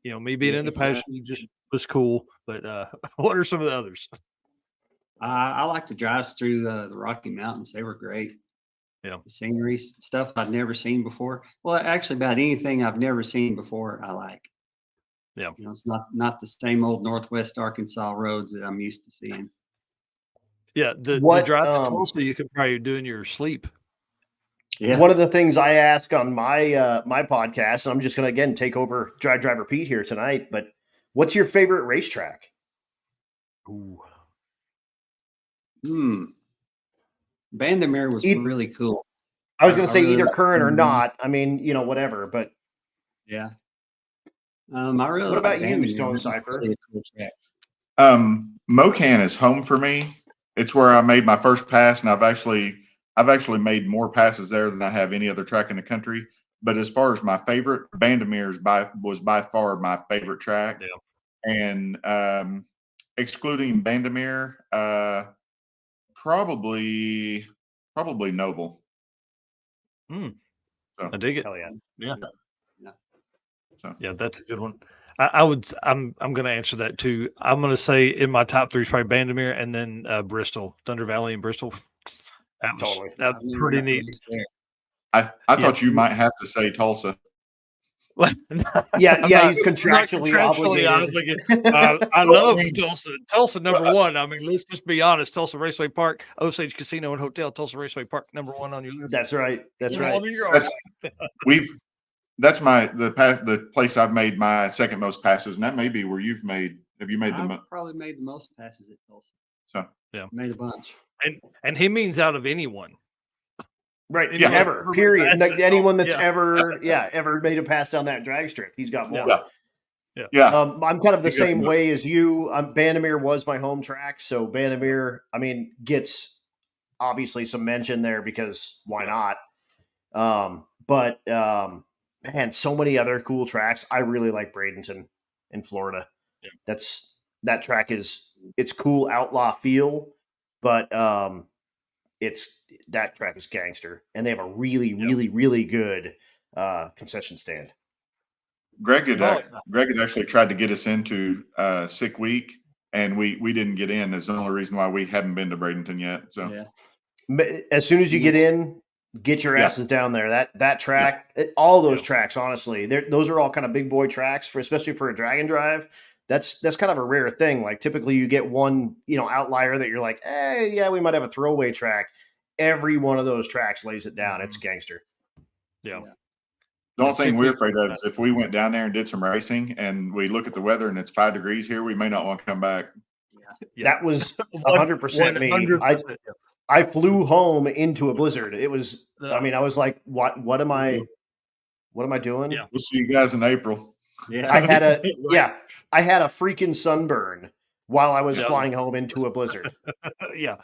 Me being in the passion just was cool, but what are some of the others? I like the drives through the Rocky Mountains. They were great. Yeah. The scenery stuff I'd never seen before. Well, actually, about anything I've never seen before, I like. Yeah. It's not the same old Northwest Arkansas roads that I'm used to seeing. Yeah. The drive to Tulsa you could probably do in your sleep. Yeah. One of the things I ask on my my podcast, and I'm just going to again take over Drive Driver Pete here tonight, but what's your favorite racetrack? Ooh. Bandamere was really cool. I was going to say either current or not. Whatever, but yeah. I really. What about you, Stonecipher? Really cool track. Mocan is home for me. It's where I made my first pass, and I've actually made more passes there than I have any other track in the country. But as far as my favorite, Bandamere was by far my favorite track. Yeah. And excluding Bandamere, probably Probably Noble. Hmm. So, I dig it. Hell yeah. Yeah. So. Yeah, that's a good one. I'm gonna answer that too. I'm gonna say in my top three is probably Bandamere and then Bristol, Thunder Valley and Bristol. Totally. That I've was never pretty got neat. raced there. I thought you might have to say Tulsa. Yeah, I'm yeah, not- he's I'm not contractually obligated. I love Tulsa. Tulsa number one. I mean, let's just be honest. Tulsa Raceway Park, Osage Casino and Hotel, Tulsa Raceway Park, number one on your list. That's right. That's You're right. all in your That's own. that's the place I've made my second most passes, and that may be where you've made. Have you made the I've probably made the most passes at Tulsa. So Made a bunch. And he means out of anyone. Right. Anyone Ever. ever Period. made passes, Anyone that's yeah. ever made a pass down that drag strip, he's got more. yeah. I'm kind of the You got same the- way as you. Bandamere was my home track, so Bandamere, I mean, gets obviously some mention there because why not? But man, so many other cool tracks. I really like Bradenton in Florida. Yeah. That track it's cool outlaw feel, but that track is gangster, and they have a really good concession stand. Greg had actually tried to get us into Sick Week, and we didn't get in. That's the only reason why we hadn't been to Bradenton yet. So As soon as you get in, get your asses down there. That track, all those tracks, honestly, those are all kind of big boy tracks especially for a drag and drive. That's kind of a rare thing. Like typically you get one, outlier that you're like, hey, yeah, we might have a throwaway track. Every one of those tracks lays it down. It's gangster. Yeah. The only thing we're afraid of is if we went down there and did some racing and we look at the weather and it's 5 degrees here, we may not want to come back. That was 100% me. 100%. I flew home into a blizzard. It was, I mean, I was like, what am I doing? Yeah. We'll see you guys in April. Yeah. I had a freaking sunburn while I was flying home into a blizzard. Yeah.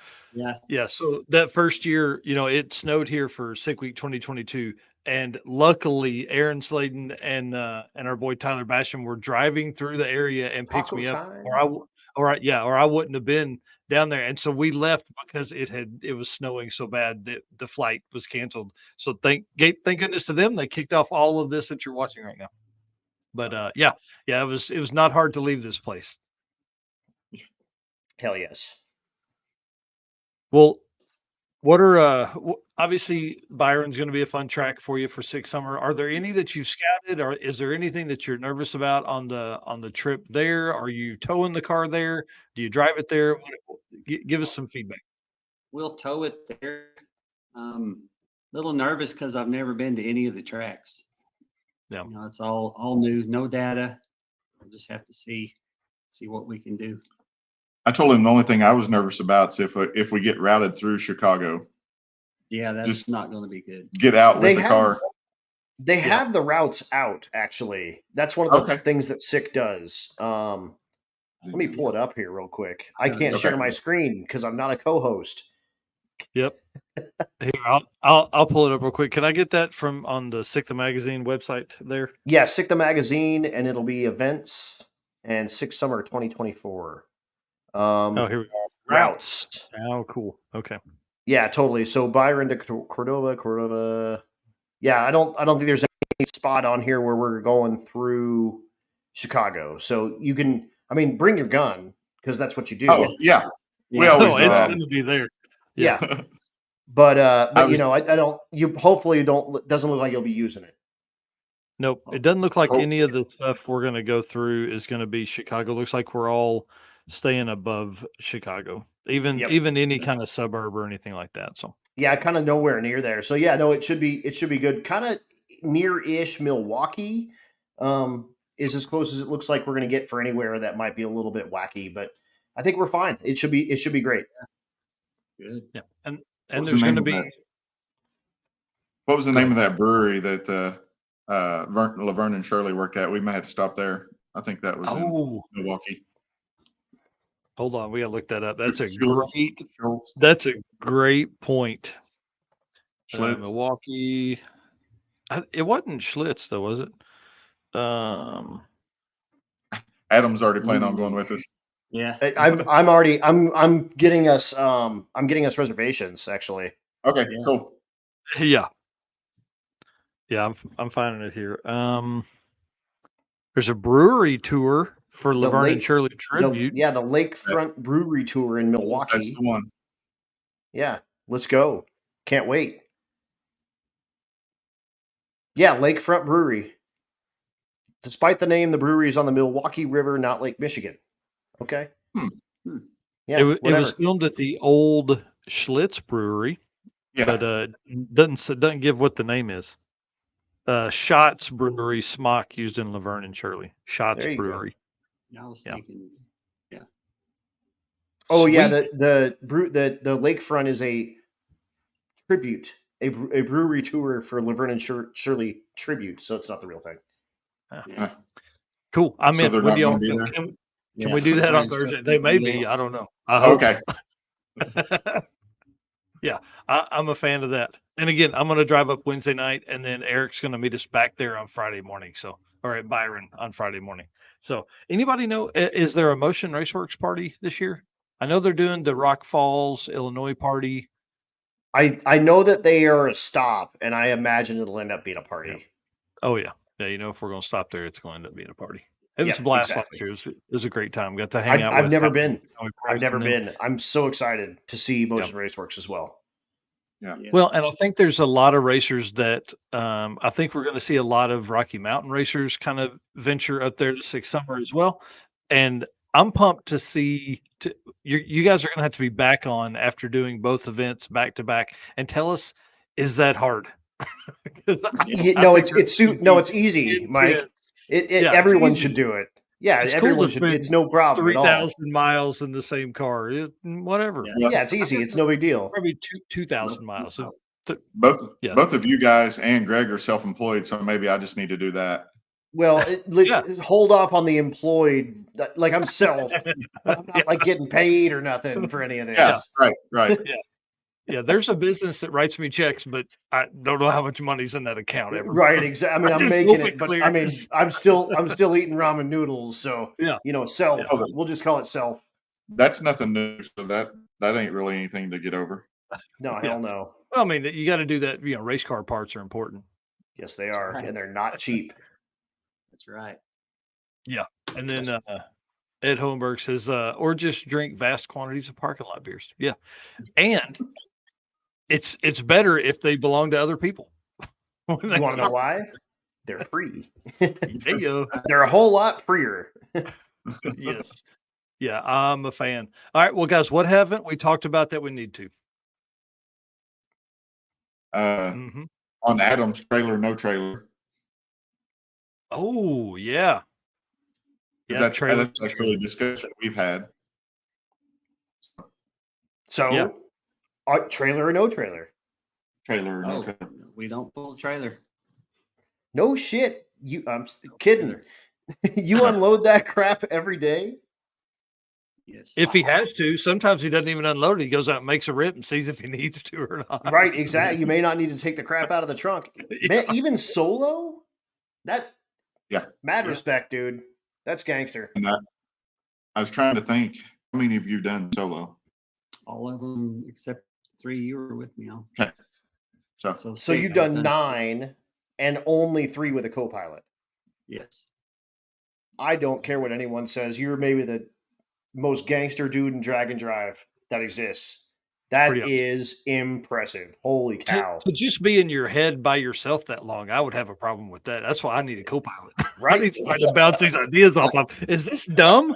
So that first year, it snowed here for Sick Week 2022, and luckily Aaron Sladen and our boy Tyler Basham were driving through the area and picked Taco me up, time. or I wouldn't have been down there. And so we left because it was snowing so bad that the flight was canceled. So thank goodness to them, they kicked off all of this that you're watching right now. But it was not hard to leave this place. Hell yes. Well, what are obviously Byron's going to be a fun track for you for Six Summer. Are there any that you've scouted, or is there anything that you're nervous about on the trip there? Are you towing the car there? Do you drive it there? Give us some feedback. We'll tow it there. Little nervous because I've never been to any of the tracks. Yeah. It's all new, no data. We'll just have to see what we can do. I told him the only thing I was nervous about is if we get routed through Chicago. Yeah, that's Just not going to be good. Get out with the car. They have the routes out, actually. That's one of the things that SICK does. Let me pull it up here real quick. I can't share my screen because I'm not a co-host. Yep. Here, I'll pull it up real quick. Can I get that from on the Sick the Magazine website there? Yeah, SICK the Magazine, and it'll be events and Six Summer 2024. Here we go. Routes. Oh, cool. Okay. Yeah, totally. So Byron to Cordova. Yeah, I don't think there's any spot on here where we're going through Chicago. So you can, bring your gun because that's what you do. Oh, yeah. We always do it's that. going to be there. Yeah. But I don't. You hopefully don't. Doesn't look like you'll be using it. Nope. It doesn't look like any of the stuff we're going to go through is going to be Chicago. Looks like we're all staying above Chicago, even any kind of suburb or anything like that. So yeah, kind of nowhere near there. So yeah, no, it should be good. Kind of near-ish Milwaukee is as close as it looks like we're going to get for anywhere that might be a little bit wacky, but I think we're fine. It should be great. Good. Yeah, and there's going to be. What was the name of that brewery that Laverne and Shirley worked at? We might have to stop there. I think that was in Milwaukee. Hold on, we gotta look that up. That's a Schultz. That's a great point. Schlitz. Milwaukee. It wasn't Schlitz though, was it? Adam's already planning on going with us. Yeah, I'm getting us reservations actually. Okay, Yeah. cool. Yeah. Yeah, I'm finding it here. There's a brewery tour for The Laverne and lake, Shirley tribute. the Lakefront Brewery Tour in That's Milwaukee. the one. Yeah, let's go. Can't wait. Yeah, Lakefront Brewery. Despite the name, the brewery is on the Milwaukee River, not Lake Michigan. Okay. Hmm. Yeah, It whatever. was filmed at the old Schlitz Brewery, Yeah. but doesn't give what the name is. Schatz Brewery smock used in Laverne and Shirley. Schatz There you go. Brewery. I was Yeah. thinking, Oh yeah, Sweet. the Lakefront is a tribute, a brewery tour for Laverne and Shirley tribute. So it's not the real thing. yeah. Cool. I'm So in. they're When not do y'all gonna be there? can Yeah. we do that on Laverne and Thursday? Shirley They may will. be. I don't know. I hope. Okay. Yeah, I'm a fan of that. And again, I'm going to drive up Wednesday night, and then Eric's going to meet us back there on Friday morning. So, or at Byron on Friday morning. So, anybody know, is there a Motion Raceworks party this year? I know they're doing the Rock Falls, Illinois party. I know that they are a stop, and I imagine it'll end up being a party. Oh, yeah. Yeah, if we're going to stop there, it's going to end up being a party. It was Yeah, a blast exactly. last year. It was a great time. Got to hang out I've with never Howard been. and I've Bryce never and them. been. I'm so excited to see Motion Raceworks as well. Yeah. Well, and I think there's a lot of racers that I think we're going to see a lot of Rocky Mountain racers kind of venture up there to Six Summer as well. And I'm pumped to see you guys are going to have to be back on after doing both events back to back and tell us, is that hard? 'Cause No, think that's gonna it's be easy, Mike. intense. It Yeah, it's everyone easy. should do it. Yeah, It's cool everyone to should. It's spend no problem at all. 3,000 miles in the same car. Whatever. Yeah. Yeah, it's easy. It's no big deal. Probably 2,000 miles. So, yeah. Both of you guys and Greg are self-employed, so maybe I just need to do that. Well, let's hold off on the employed. Like I'm self, but I'm not like getting paid or nothing for any of this. Yeah, right. Yeah, there's a business that writes me checks, but I don't know how much money's in that account ever. Right, exactly. I mean, I'm Just making will it, be but clear. I mean, I'm still eating ramen noodles. So Yeah. self. Yeah. We'll just call it self. That's nothing new, so that ain't really anything to get over. No, hell no. Well, I mean, you got to do that. Race car parts are important. Yes, they are, right. and they're not cheap. That's right. Yeah. And then Ed Holmberg says, or just drink vast quantities of parking lot beers. Yeah. And it's better if they belong to other people. You want to know why? They're free. There you go. They're a whole lot freer. Yes. Yeah, I'm a fan. All right. Well, guys, what haven't we talked about that we need to? On Adam's trailer, no trailer. Oh, yeah. Because that's actually a discussion we've had. So, trailer or no trailer? Trailer or no Oh, trailer. we don't pull a trailer. No shit. I'm kidding. You unload that crap every day? Yes. If he has to, sometimes he doesn't even unload it. He goes out and makes a rip and sees if he needs to or not. Right, exactly. You may not need to take the crap out of the trunk. Man, even solo? Mad respect, dude. That's gangster. And I was trying to think, how many of you done solo? All of them except 3 you were with me on. Okay. So six you've I've done 9 and only 3 with a co-pilot. Yes. I don't care what anyone says. You're maybe the most gangster dude in drag and drive that exists. That is impressive. Holy cow. To just be in your head by yourself that long, I would have a problem with that. That's why I need a co-pilot. Right? I need somebody to bounce these ideas off of. Is this dumb?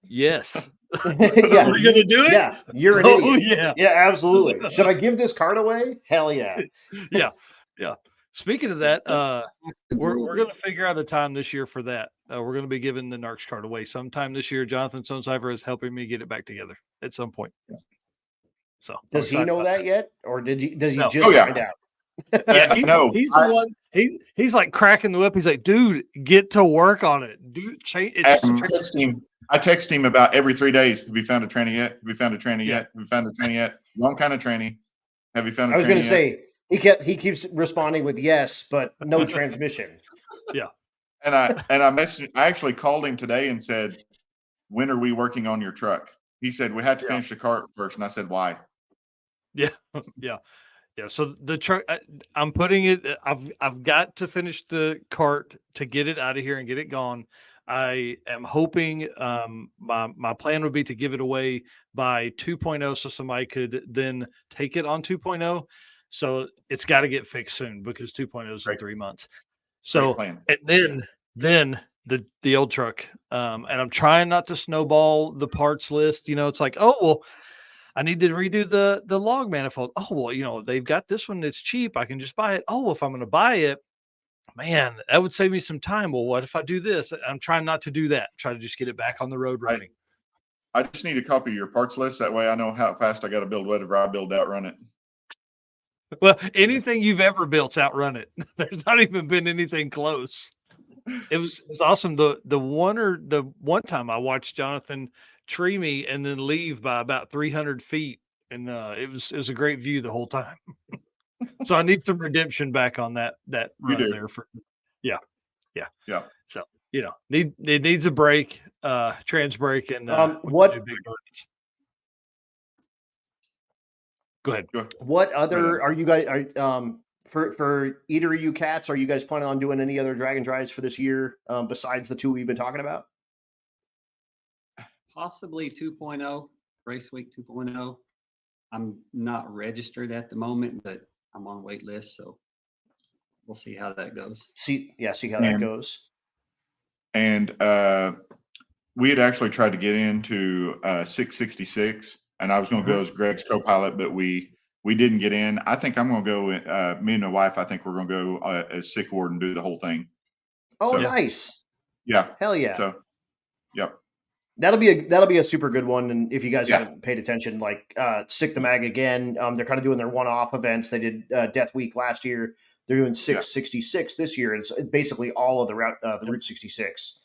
Yes. Yeah. Are you going to do it? Yeah. You're an Oh, idiot. yeah. Yeah, absolutely. Should I give this card away? Hell yeah. Yeah. Speaking of that, we're going to figure out a time this year for that. We're going to be giving the Narcs card away sometime this year. Jonathan Stonecipher is helping me get it back together at some point. So does he know that yet, or does he just find out? Yeah, he's the one. He's like cracking the whip. He's like, dude, get to work on it. Dude, change. I text him about every 3 days. Have you found a tranny yet? Have you found a tranny yet? Have you found a tranny yet? Wrong kind of tranny. Have you found a tranny yet? I was going to say he keeps responding with yes, but no transmission. Yeah. And I messaged. I actually called him today and said, "When are we working on your truck?" He said, "We had to finish the cart first." And I said, "Why?" Yeah. Yeah. Yeah, so the truck, I'm putting it. I've got to finish the cart to get it out of here and get it gone. I am hoping my plan would be to give it away by 2.0, so somebody could then take it on 2.0. So it's got to get fixed soon because 2.0 is in Great. 3 months. Great So plan. and then the old truck, and I'm trying not to snowball the parts list. It's like, oh well, I need to redo the log manifold. Oh, well, they've got this one that's cheap. I can just buy it. Oh, well, if I'm going to buy it, man, that would save me some time. Well, what if I do this? I'm trying not to do that. Try to just get it back on the road running. I just need a copy of your parts list. That way I know how fast I got to build whatever I build to outrun it. Well, anything you've ever built's outrun it. There's not even been anything close. It was awesome. The one time I watched Jonathan tree me and then leave by about 300 feet, and it was a great view the whole time. So I need some redemption back on that You run do. there for yeah. Yeah. So it needs a break, trans break, and we can What do big burdens. Go ahead. what other are you guys for either of you cats? Are you guys planning on doing any other drag and drives for this year besides the two we've been talking about? Possibly 2.0, Race Week 2.0. I'm not registered at the moment, but I'm on wait list, so we'll see how that goes. See how that goes. And we had actually tried to get into 666, and I was going to go as Greg's co-pilot, but we didn't get in. I think I'm going to go. Me and my wife, I think we're going to go as sick ward and do the whole thing. Oh, So, nice! Yeah. Hell yeah! So, yep. That'll be a super good one. And if you guys haven't paid attention, like Sick the Mag again, they're kind of doing their one-off events. They did Death Week last year. They're doing 666 this year. It's basically all of the Route 66,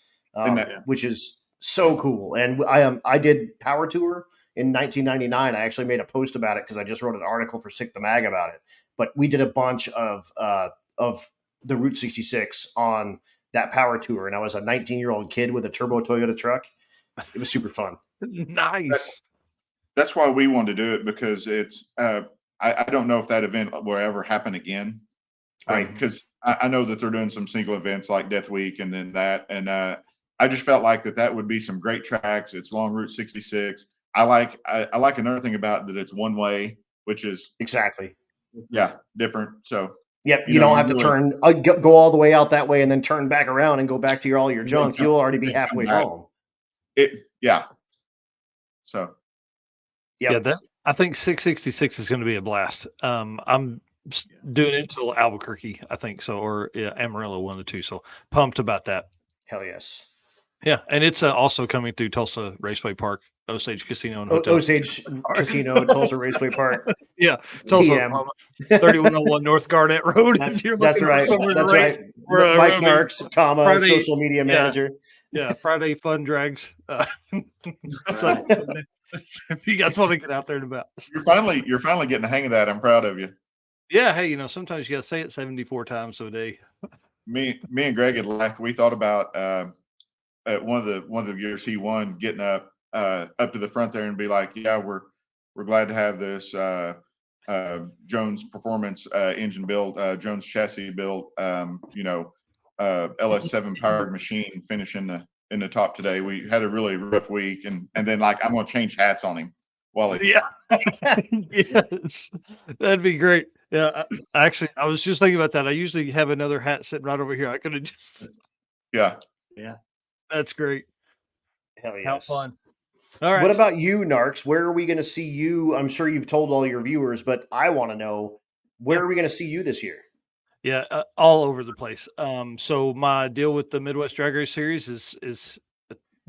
which is so cool. And I did Power Tour in 1999. I actually made a post about it because I just wrote an article for Sick the Mag about it. But we did a bunch of the Route 66 on that Power Tour, and I was a 19-year-old kid with a turbo Toyota truck. It was super fun. Nice. That's why we wanted to do it, because it's I don't know if that event will ever happen again. Right. Because I know that they're doing some single events like Death Week and then that. And I just felt like that would be some great tracks. It's long Route 66. I like another thing about that it's one way, which is exactly different. So yep, you don't have to turn go all the way out that way and then turn back around and go back to all your junk. You'll already be halfway home. So I think 666 is going to be a blast. I'm doing it till Albuquerque, I think so, or Amarillo, one of the two. So pumped about that. Hell yes. Yeah, and it's also coming through Tulsa Raceway Park, Osage Casino and Hotel. Osage Casino, Tulsa Raceway Park. Yeah, Tulsa, 3101 North Garnett Road. That's right. That's right. Mike Marks, social media manager. Yeah, Friday fun drags. So, if you guys want to get out there and about, you're finally getting the hang of that. I'm proud of you. Yeah, hey, sometimes you got to say it 74 times a day. Me and Greg had laughed. We thought about at one of the years he won, getting up to the front there and be like, "Yeah, we're glad to have this Jones Performance engine built, Jones chassis built, LS7 powered machine finish in the top today. We had a really rough week, and then like I'm going to change hats on him while it's yes, that'd be great." Yeah, I was just thinking about that. I usually have another hat sitting right over here. I could have just. Yeah. That's great. Hell yes. How fun. All right. What about you, Narks? Where are we going to see you? I'm sure you've told all your viewers, but I want to know, where are we going to see you this year? Yeah, all over the place. So my deal with the Midwest Drag Race Series is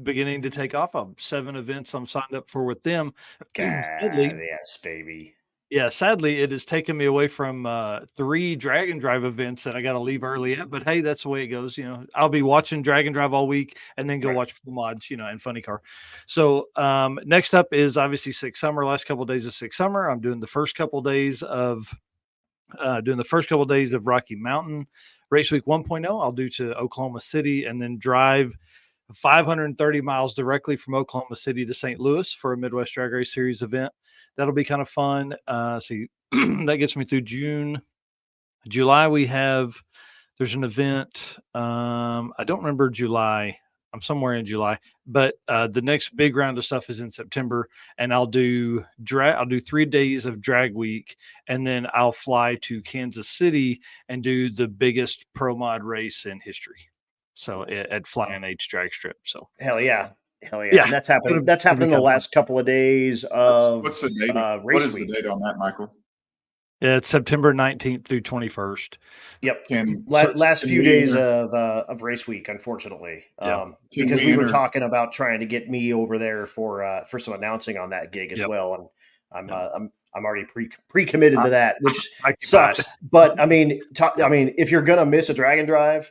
beginning to take off. 7 events I'm signed up for with them. Yes, baby. Yeah, sadly, it has taken me away from 3 drag and drive events that I got to leave early at. But hey, that's the way it goes. I'll be watching drag and drive all week and then go watch full mods, and Funny Car. So next up is obviously Six Summer. Last couple of days of Six Summer, I'm doing the first couple of days of Rocky Mountain Race Week 1.0. I'll do to Oklahoma City and then drive 530 miles directly from Oklahoma City to St. Louis for a Midwest Drag Race Series event. That'll be kind of fun. See, that gets me through June. July, there's an event. I don't remember July. I'm somewhere in July, but the next big round of stuff is in September, and I'll do 3 days of drag week, and then I'll fly to Kansas City and do the biggest pro mod race in history. So at Flying H Drag Strip. So hell yeah. Yeah, And that's happened. That's it'll be happened in the kinda fun. last couple of days of What's the date? What race is the week. date on that, Michael? Yeah, it's September 19th through 21st. Yep. Can Last few we days enter- of race week, unfortunately. Yeah. Can Because we we were enter- talking about trying to get me over there for some announcing on that gig as Yep. well, and I'm already pre-committed to that, which I keep sucks. But I mean, if you're gonna miss a drag and drive,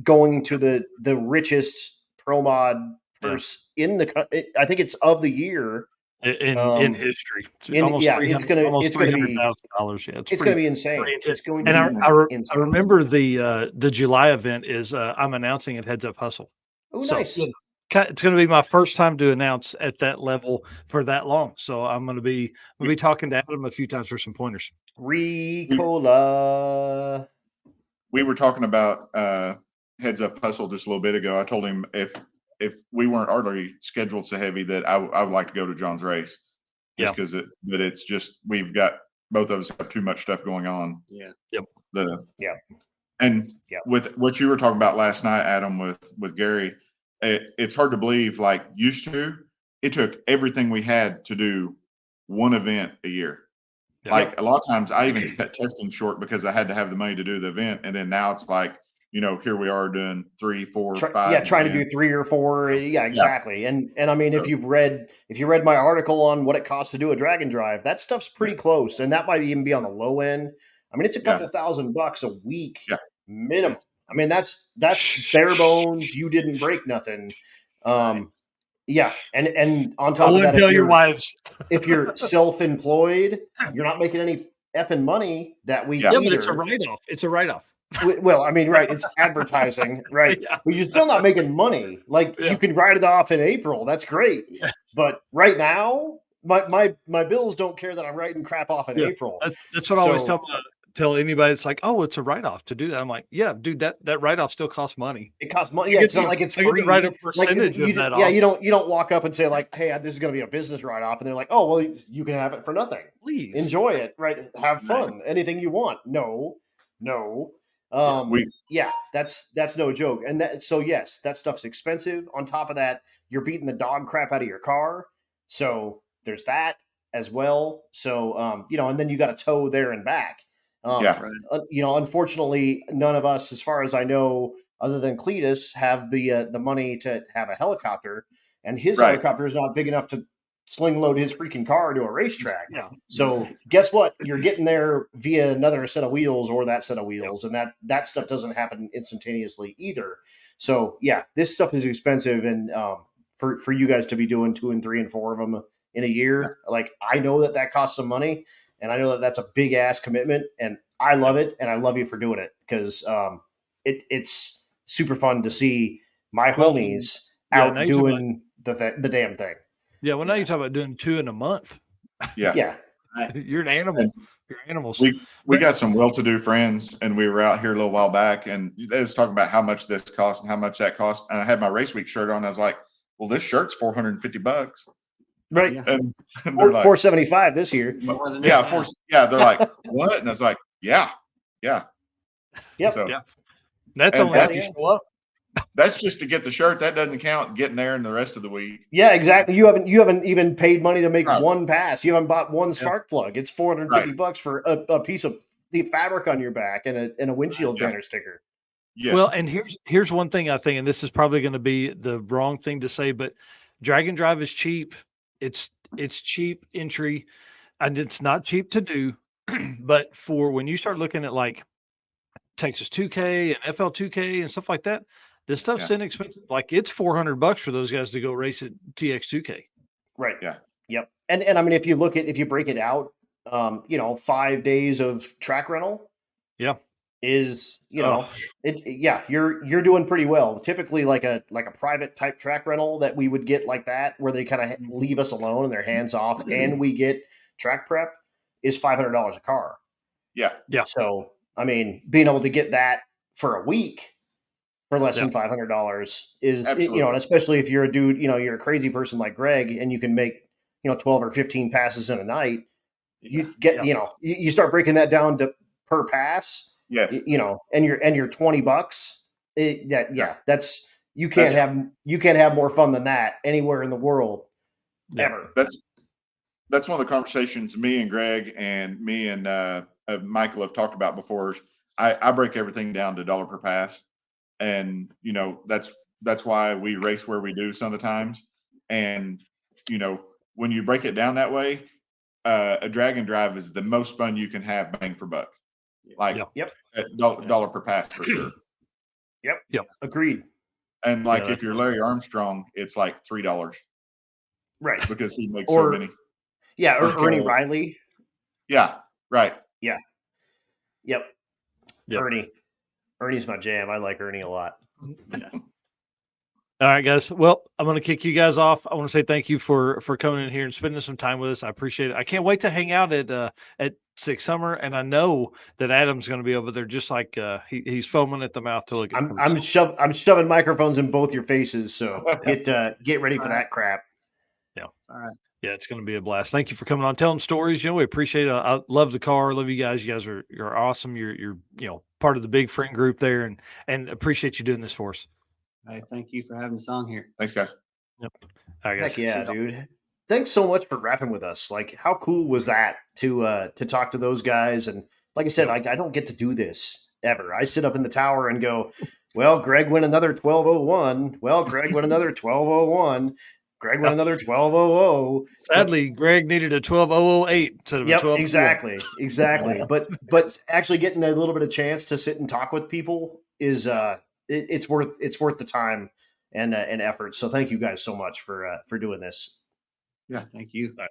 going to the richest pro mod purse in the, I think it's of the year. in history. Almost $300,000. Yeah, It's going to be insane. It's going to and be I insane. remember the July event is I'm announcing at Heads Up Hustle. Oh, So, nice. It's going to be my first time to announce at that level for that long. So I'm going to be talking to Adam a few times for some pointers. Ricola. We were talking about Heads Up Hustle just a little bit ago. I told him if we weren't already scheduled so heavy that I would like to go to John's race, just because it's just we've got both of us have too much stuff going on. Yeah. Yep. And with what you were talking about last night, Adam, with Gary, it's hard to believe. Like used to, it took everything we had to do one event a year. Yep. Like a lot of times, I even cut testing short because I had to have the money to do the event, and then now it's like, here we are doing 3, 4, 5. Yeah, trying to do 3 or 4. Yeah, exactly. Yeah. And I mean, if you read my article on what it costs to do a drag and drive, that stuff's pretty close, and that might even be on the low end. I mean, it's a couple $1,000 a week minimum. I mean, that's bare bones. You didn't break nothing. Yeah, and on top of that, tell your wives. if you're self-employed, you're not making any effing money that week. Yeah, either. but it's a write-off. It's a write-off. Well, I mean, right? It's advertising, right? Yeah. But you're still not making money. Like you can write it off in April. That's great. Yes. But right now, my bills don't care that I'm writing crap off in April. That's what I always tell anybody. It's like, oh, it's a write-off to do that. I'm like, yeah, dude, that write-off still costs money. It costs money. Yeah, it's not like it's free. I get to write a percentage of that off. Yeah, you don't walk up and say like, hey, this is going to be a business write-off, and they're like, oh, well, you can have it for nothing. Please enjoy it. Right? Have fun. Anything you want. No. That's no joke. And yes, that stuff's expensive. On top of that, you're beating the dog crap out of your car. So there's that as well. So, and then you got to tow there and back. Unfortunately, none of us, as far as I know, other than Cletus, have the money to have a helicopter, and his helicopter is not big enough to sling load his freaking car to a racetrack. Yeah. So guess what? You're getting there via another set of wheels or that set of wheels, and that stuff doesn't happen instantaneously either. So yeah, this stuff is expensive, and for you guys to be doing 2 and 3 and 4 of them in a year, like I know that costs some money, and I know that that's a big ass commitment, and I love it, and I love you for doing it because it's super fun to see my homies out doing the damn thing. Yeah, well, now you talk about doing 2 in a month. Yeah. You're an animal. You're animals. We got some well-to-do friends, and we were out here a little while back, and they was talking about how much this costs and how much that costs. And I had my race week shirt on. I was like, "Well, this shirt's $450." Right. Yeah. And they're like, $475 this year. Yeah, they're like, "What?" And I was like, "Yeah." Yep. So, that's only if you show up. That's just to get the shirt. That doesn't count getting there and the rest of the week. Yeah, exactly. You haven't even paid money to make one pass. You haven't bought one spark plug. It's $450 for a piece of the fabric on your back and a windshield banner sticker. Yeah. Well, and here's one thing I think, and this is probably going to be the wrong thing to say, but drag and drive is cheap. It's cheap entry, and it's not cheap to do. But for when you start looking at like Texas 2K and FL 2K and stuff like that, this stuff's inexpensive. Like it's $400 for those guys to go race at TX 2K. Right. Yeah. Yep. And I mean, if you break it out, 5 days of track rental. Yeah. is, Oh, you're doing pretty well. Typically like a private type track rental that we would get like that, where they kind of leave us alone and they're hands off, and we get track prep, is $500 a car. Yeah. Yeah. So, I mean, being able to get that for a week for less Yeah. than $500 is, Absolutely. and especially if you're a dude, you're a crazy person like Greg, and you can make, 12 or 15 passes in a night. You get, you start breaking that down to per pass, Yes. and you're $20. That's, you can't have more fun than that anywhere in the world ever. That's one of the conversations me and Greg and me and Michael have talked about before. Is I break everything down to dollar per pass, and that's why we race where we do some of the times. And when you break it down that way, a drag and drive is the most fun you can have bang for buck. Like dollar per pass for sure. Yep. Agreed. And like if you're Larry Armstrong, it's like $3. Right. Because he makes so many. Yeah, or Ernie Riley. Yeah, right. Yeah. Yep. Ernie's my jam. I like Ernie a lot. Yeah. All right, guys. Well, I'm going to kick you guys off. I want to say thank you for coming in here and spending some time with us. I appreciate it. I can't wait to hang out at Six Summer, and I know that Adam's going to be over there, just like he's foaming at the mouth to look at. I'm shoving microphones in both your faces, so get ready for that crap. Yeah. All right. Yeah, it's going to be a blast. Thank you for coming on, telling stories. We appreciate it. I love the car. Love you guys. You guys you're awesome. You're part of the big friend group there, and appreciate you doing this for us. All right, thank you for having us on here. Thanks, guys. Yep. All right, guys. Heck yeah, dude. Thanks so much for rapping with us. Like, how cool was that to talk to those guys? And like I said, I don't get to do this ever. I sit up in the tower and go, well, Greg went another 1201. Well, Greg went another 1201. Greg went another 1200. Sadly, Greg needed a 12008 instead of a 12. Exactly. But actually getting a little bit of chance to sit and talk with people is it's worth the time and effort. So thank you guys so much for doing this. Yeah, thank you. All right.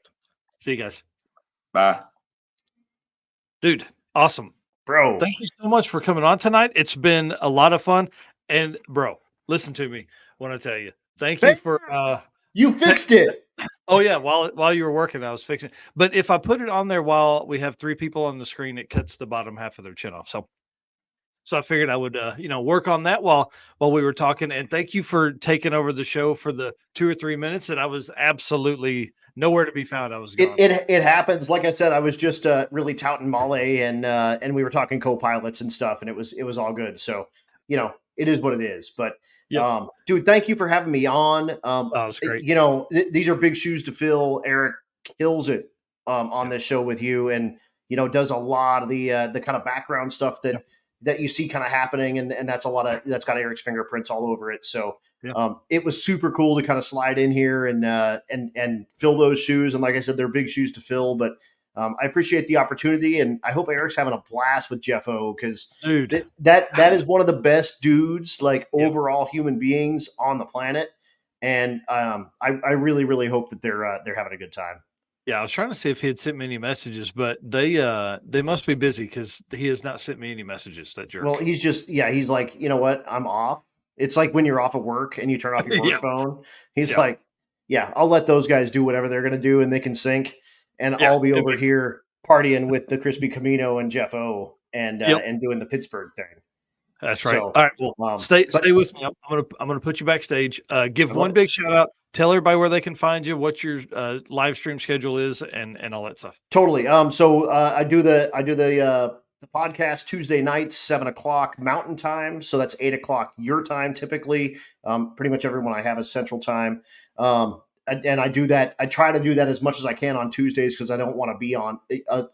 See you guys. Bye. Dude, awesome. Bro. Thank you so much for coming on tonight. It's been a lot of fun. And bro, listen to me when I tell you. Thank you for you fixed it. Oh yeah, while you were working, I was fixing it. But if I put it on there while we have three people on the screen, it cuts the bottom half of their chin off. So I figured I would work on that while we were talking. And thank you for taking over the show for the 2 or 3 minutes that I was absolutely nowhere to be found. I was gone. It happens. Like I said, I was just really touting Male and we were talking co-pilots and stuff, and it was all good. So it is what it is. But dude, thank you for having me on. That was great. These are big shoes to fill. Eric kills it on this show with you, and does a lot of the kind of background stuff that you see kind of happening, and that's that's got Eric's fingerprints all over it. So it was super cool to kind of slide in here and fill those shoes. And like I said, they're big shoes to fill, but I appreciate the opportunity, and I hope Eric's having a blast with Jeff O, because that is one of the best dudes, like overall human beings on the planet. And I really, really hope that they're having a good time. Yeah, I was trying to see if he had sent me any messages, but they must be busy, because he has not sent me any messages. That jerk. Well, he's like, you know what? I'm off. It's like when you're off at work and you turn off your work phone. He's like, I'll let those guys do whatever they're going to do, and they can sink. And I'll be over here partying with the Crispy Camino and Jeff O and doing the Pittsburgh thing. That's right. So, all right. Well, stay with me. I'm gonna put you backstage. Give one big shout out. Tell everybody where they can find you, what your live stream schedule is, and all that stuff. Totally. So I do the podcast Tuesday nights, 7:00 Mountain Time. So that's 8:00 your time typically. Pretty much everyone I have is Central Time. And I do that. I try to do that as much as I can on Tuesdays, because I don't want to be on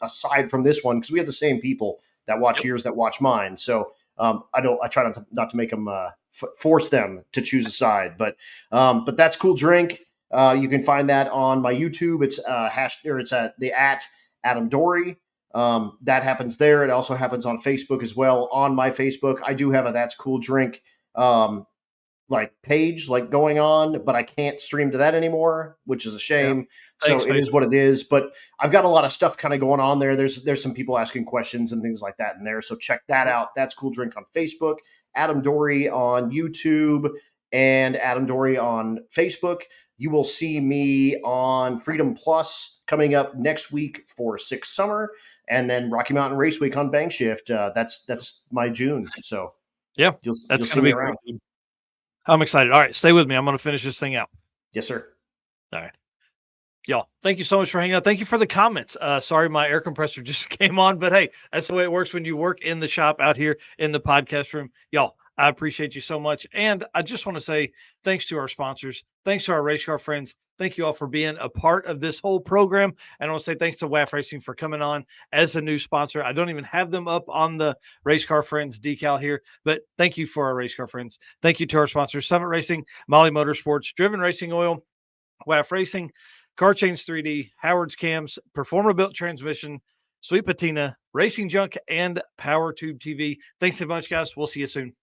aside from this one, because we have the same people that watch yours that watch mine. So I try not to make them force them to choose a side. But that's Cool Drink. You can find that on my YouTube. It's it's at the @Adam Dorey. That happens there. It also happens on Facebook as well. On my Facebook, I do have a That's Cool Drink like page like going on, but I can't stream to that anymore, which is a shame. Thanks, So it is what it is. But I've got a lot of stuff kind of going on there. There's some people asking questions and things like that in there. So check that out. That's Cool Drink on Facebook, Adam Dorey on YouTube, and Adam Dorey on Facebook. You will see me on Freedom Plus coming up next week for Six Summer, and then Rocky Mountain Race Week on Bang Shift. That's my June. So yeah, you'll that's see going me to be around. great. I'm excited. All right, stay with me. I'm going to finish this thing out. Yes, sir. All right. Y'all, thank you so much for hanging out. Thank you for the comments. Sorry, my air compressor just came on, but hey, that's the way it works when you work in the shop out here in the podcast room. Y'all, I appreciate you so much. And I just want to say thanks to our sponsors. Thanks to our race car friends. Thank you all for being a part of this whole program. And I want to say thanks to WAF Racing for coming on as a new sponsor. I don't even have them up on the Race Car Friends decal here, but thank you for our race car friends. Thank you to our sponsors, Summit Racing, Molly Motorsports, Driven Racing Oil, WAF Racing, Car Change 3D, Howard's Cams, Performer Built Transmission, Sweet Patina, Racing Junk, and Power Tube TV. Thanks so much, guys. We'll see you soon.